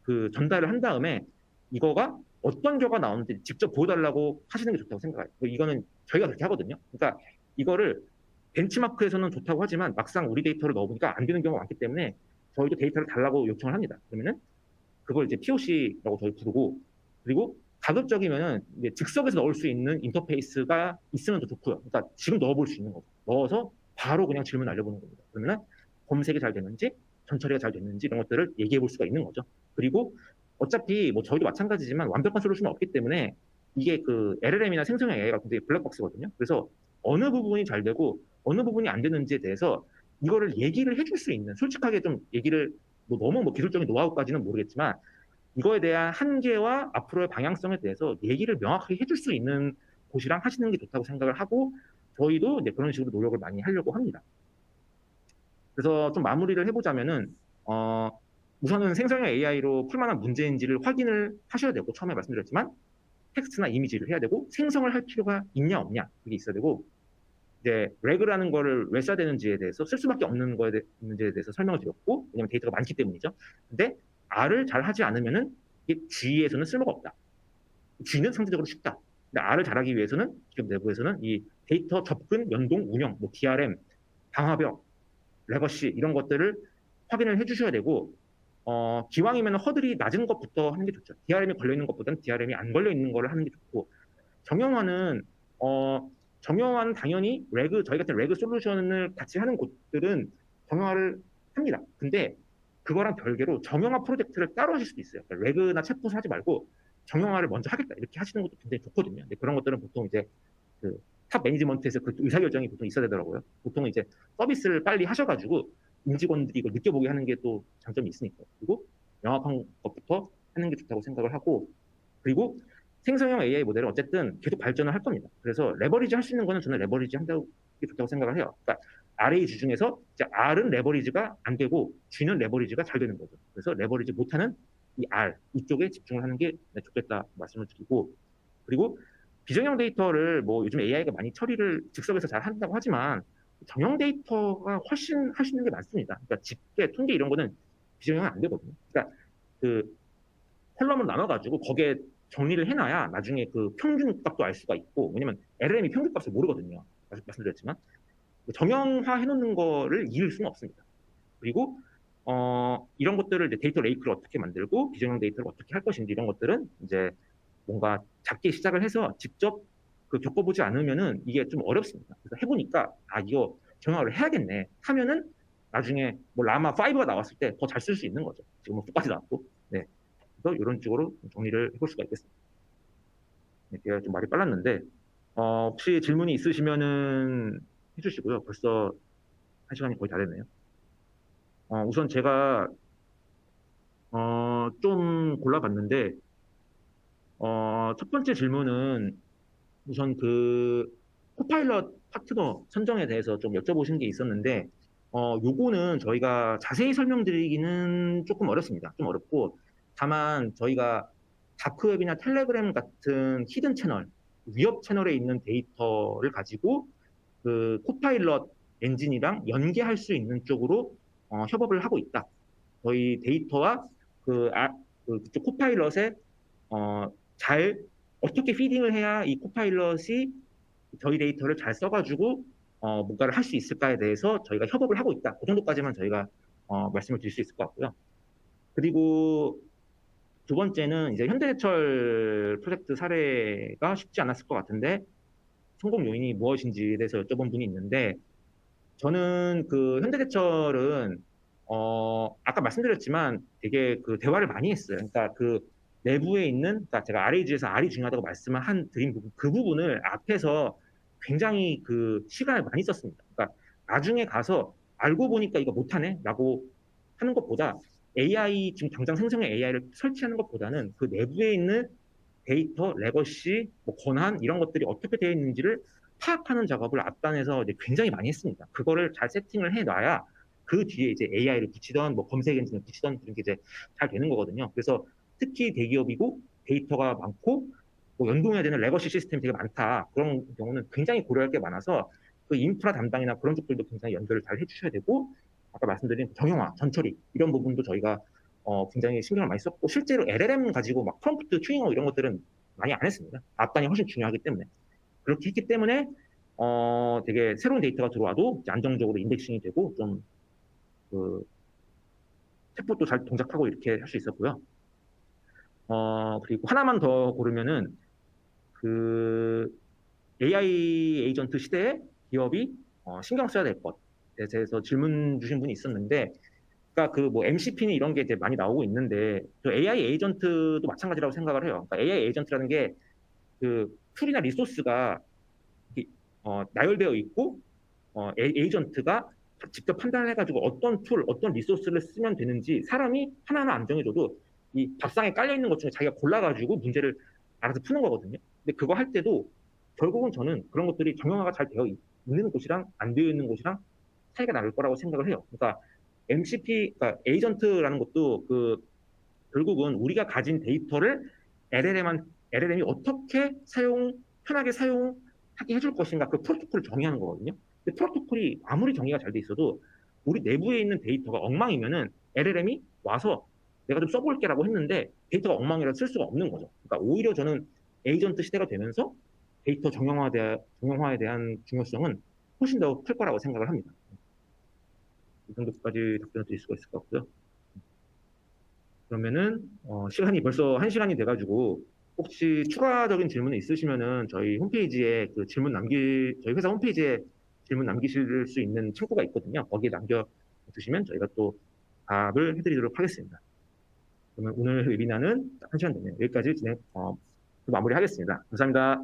그 전달을 한 다음에 이거가 어떤 결과가 나오는지 직접 보여달라고 하시는 게 좋다고 생각해요. 이거는 저희가 그렇게 하거든요. 그러니까 이거를 벤치마크에서는 좋다고 하지만 막상 우리 데이터를 넣어보니까 안 되는 경우가 많기 때문에 저희도 데이터를 달라고 요청을 합니다. 그러면은 그걸 이제 POC라고 저희 부르고, 그리고 가급적이면은 이제 즉석에서 넣을 수 있는 인터페이스가 있으면 더 좋고요. 그러니까 지금 넣어볼 수 있는 거죠. 넣어서 바로 그냥 질문 알려보는 겁니다. 그러면은 검색이 잘 됐는지, 전처리가 잘 됐는지 이런 것들을 얘기해 볼 수가 있는 거죠. 그리고 어차피 뭐 저희도 마찬가지지만 완벽한 솔루션은 없기 때문에 이게 그 LLM이나 생성형 AI가 굉장히 블랙박스거든요. 그래서 어느 부분이 잘 되고 어느 부분이 안 되는지에 대해서 이거를 얘기를 해줄 수 있는, 솔직하게 좀 얘기를 뭐 너무 뭐 기술적인 노하우까지는 모르겠지만 이거에 대한 한계와 앞으로의 방향성에 대해서 얘기를 명확하게 해줄 수 있는 곳이랑 하시는 게 좋다고 생각을 하고 저희도 이제 그런 식으로 노력을 많이 하려고 합니다. 그래서 좀 마무리를 해보자면은 우선은 생성형 AI로 풀만한 문제인지를 확인을 하셔야 되고, 처음에 말씀드렸지만 텍스트나 이미지를 해야 되고 생성을 할 필요가 있냐 없냐 그게 있어야 되고, 이제 레그라는 거를 왜 써야 되는지에 대해서, 쓸 수밖에 없는 거에 문제에 대해서 설명을 드렸고, 왜냐면 데이터가 많기 때문이죠. 근데 R을 잘 하지 않으면은 이게 G에서는 쓸모가 없다. G는 상대적으로 쉽다. 근데 R을 잘하기 위해서는 기업 내부에서는 이 데이터 접근, 연동, 운영, 뭐 DRM, 방화벽, 레거시 이런 것들을 확인을 해주셔야 되고, 기왕이면 허들이 낮은 것부터 하는 게 좋죠. DRM이 걸려 있는 것보다는 DRM이 안 걸려 있는 거를 하는 게 좋고, 정형화는 정형화는 당연히 저희 같은 레그 솔루션을 같이 하는 곳들은 정형화를 합니다. 근데 그거랑 별개로 정형화 프로젝트를 따로 하실 수도 있어요. 그러니까 레그나 챗봇을 하지 말고 정형화를 먼저 하겠다 이렇게 하시는 것도 굉장히 좋거든요. 근데 그런 것들은 보통 이제 그탑 매니지먼트에서 그 의사결정이 보통 있어야 되더라고요. 보통 이제 서비스를 빨리 하셔가지고 임직원들이 이걸 느껴보게 하는 게 또 장점이 있으니까. 그리고 명확한 것부터 하는 게 좋다고 생각을 하고, 그리고 생성형 AI 모델은 어쨌든 계속 발전을 할 겁니다. 그래서 레버리지 할 수 있는 거는 저는 레버리지 한다고 좋다고 생각을 해요. 그러니까 RAG 중에서 이제 R은 레버리지가 안 되고 G는 레버리지가 잘 되는 거죠. 그래서 레버리지 못하는 이 R 이쪽에 집중을 하는 게 좋겠다 말씀을 드리고, 그리고 비정형 데이터를 뭐 요즘 AI가 많이 처리를 즉석에서 잘 한다고 하지만 정형 데이터가 훨씬 할 수 있는 게 많습니다. 그러니까 집계, 통계 이런 거는 비정형은 안 되거든요. 그러니까 그 컬럼을 나눠가지고 거기에 정리를 해놔야 나중에 그 평균 값도 알 수가 있고, 왜냐면 LLM이 평균 값을 모르거든요. 말씀드렸지만 정형화 해놓는 거를 이을 수는 없습니다. 그리고 이런 것들을 이제 데이터 레이크를 어떻게 만들고 비정형 데이터를 어떻게 할 것인지 이런 것들은 이제 뭔가 작게 시작을 해서 직접 그 겪어보지 않으면은 이게 좀 어렵습니다. 그래서 해보니까 이거 정형화를 해야겠네 하면은 나중에 뭐 라마 5가 나왔을 때 더 잘 쓸 수 있는 거죠. 지금 뭐 4까지 나왔고. 네. 그래서 이런 식으로 정리를 해볼 수가 있겠습니다. 네, 제가 좀 말이 빨랐는데 혹시 질문이 있으시면은 해주시고요. 벌써 1시간이 거의 다 됐네요. 우선 제가 좀 골라봤는데 첫 번째 질문은 우선 그 코파일럿 파트너 선정에 대해서 좀 여쭤보신 게 있었는데 요거는 저희가 자세히 설명드리기는 조금 어렵습니다. 좀 어렵고, 다만 저희가 다크웹이나 텔레그램 같은 히든 채널, 위협 채널에 있는 데이터를 가지고 그 코파일럿 엔진이랑 연계할 수 있는 쪽으로 협업을 하고 있다. 저희 데이터와 그쪽 코파일럿에 잘 어떻게 피딩을 해야 이 코파일럿이 저희 데이터를 잘 써가지고 뭔가를 할 수 있을까에 대해서 저희가 협업을 하고 있다. 그 정도까지만 저희가 말씀을 드릴 수 있을 것 같고요. 그리고 두 번째는 이제 현대제철 프로젝트 사례가 쉽지 않았을 것 같은데 성공 요인이 무엇인지에 대해서 여쭤본 분이 있는데, 저는 그 현대제철은 아까 말씀드렸지만 되게 그 대화를 많이 했어요. 그러니까 그 내부에 있는, 그러니까 제가 RAG에서 R이 중요하다고 말씀을 드린 부분, 그 부분을 앞에서 굉장히 그 시간을 많이 썼습니다. 그러니까 나중에 가서 알고 보니까 이거 못하네라고 하는 것보다 AI 지금 당장 생성의 AI를 설치하는 것보다는 그 내부에 있는 데이터, 레거시, 뭐 권한 이런 것들이 어떻게 되어 있는지를 파악하는 작업을 앞단에서 이제 굉장히 많이 했습니다. 그거를 잘 세팅을 해놔야 그 뒤에 이제 AI를 붙이던 뭐 검색 엔진을 붙이던 그런 게 이제 잘 되는 거거든요. 그래서 특히 대기업이고 데이터가 많고 뭐 연동해야 되는 레거시 시스템이 되게 많다. 그런 경우는 굉장히 고려할 게 많아서 그 인프라 담당이나 그런 쪽들도 굉장히 연결을 잘 해주셔야 되고 아까 말씀드린 정형화, 전처리 이런 부분도 저희가 굉장히 신경을 많이 썼고 실제로 LLM 가지고 막 프롬프트 튜닝하고 이런 것들은 많이 안 했습니다. 앞단이 훨씬 중요하기 때문에 그렇게 했기 때문에 되게 새로운 데이터가 들어와도 안정적으로 인덱싱이 되고 좀그 챗봇도 잘 동작하고 이렇게 할 수 있었고요. 그리고 하나만 더 고르면은 그 AI 에이전트 시대에 기업이 신경 써야 될 것에 대해서 질문 주신 분이 있었는데 그러니까 그 뭐 MCP는 이런 게 이제 많이 나오고 있는데 저 AI 에이전트도 마찬가지라고 생각을 해요. 그러니까 AI 에이전트라는 게 그 툴이나 리소스가 나열되어 있고 에이전트가 직접 판단을 해가지고 어떤 툴, 어떤 리소스를 쓰면 되는지 사람이 하나하나 안 정해줘도 이 밥상에 깔려 있는 것 중에 자기가 골라가지고 문제를 알아서 푸는 거거든요. 근데 그거 할 때도 결국은 저는 그런 것들이 정형화가 잘 되어 있는 곳이랑 안 되어 있는 곳이랑 차이가 날 거라고 생각을 해요. 그러니까 MCP, 그러니까 에이전트라는 것도 그 결국은 우리가 가진 데이터를 LLM이 어떻게 편하게 사용하게 해줄 것인가 그 프로토콜을 정의하는 거거든요. 근데 프로토콜이 아무리 정의가 잘 돼 있어도 우리 내부에 있는 데이터가 엉망이면은 LLM이 와서 내가 좀 써볼게라고 했는데 데이터가 엉망이라 쓸 수가 없는 거죠. 그러니까 오히려 저는 에이전트 시대가 되면서 데이터 정형화에 대한 중요성은 훨씬 더 클 거라고 생각을 합니다. 이 정도까지 답변을 드릴 수가 있을 것 같고요. 그러면은 시간이 벌써 1시간이 돼가지고 혹시 추가적인 질문이 있으시면은 저희 홈페이지에 그 저희 회사 홈페이지에 질문 남기실 수 있는 창구가 있거든요. 거기에 남겨주시면 저희가 또 답을 해드리도록 하겠습니다. 그러면 오늘 웨비나는 1시간 됐네요. 여기까지 마무리하겠습니다. 감사합니다.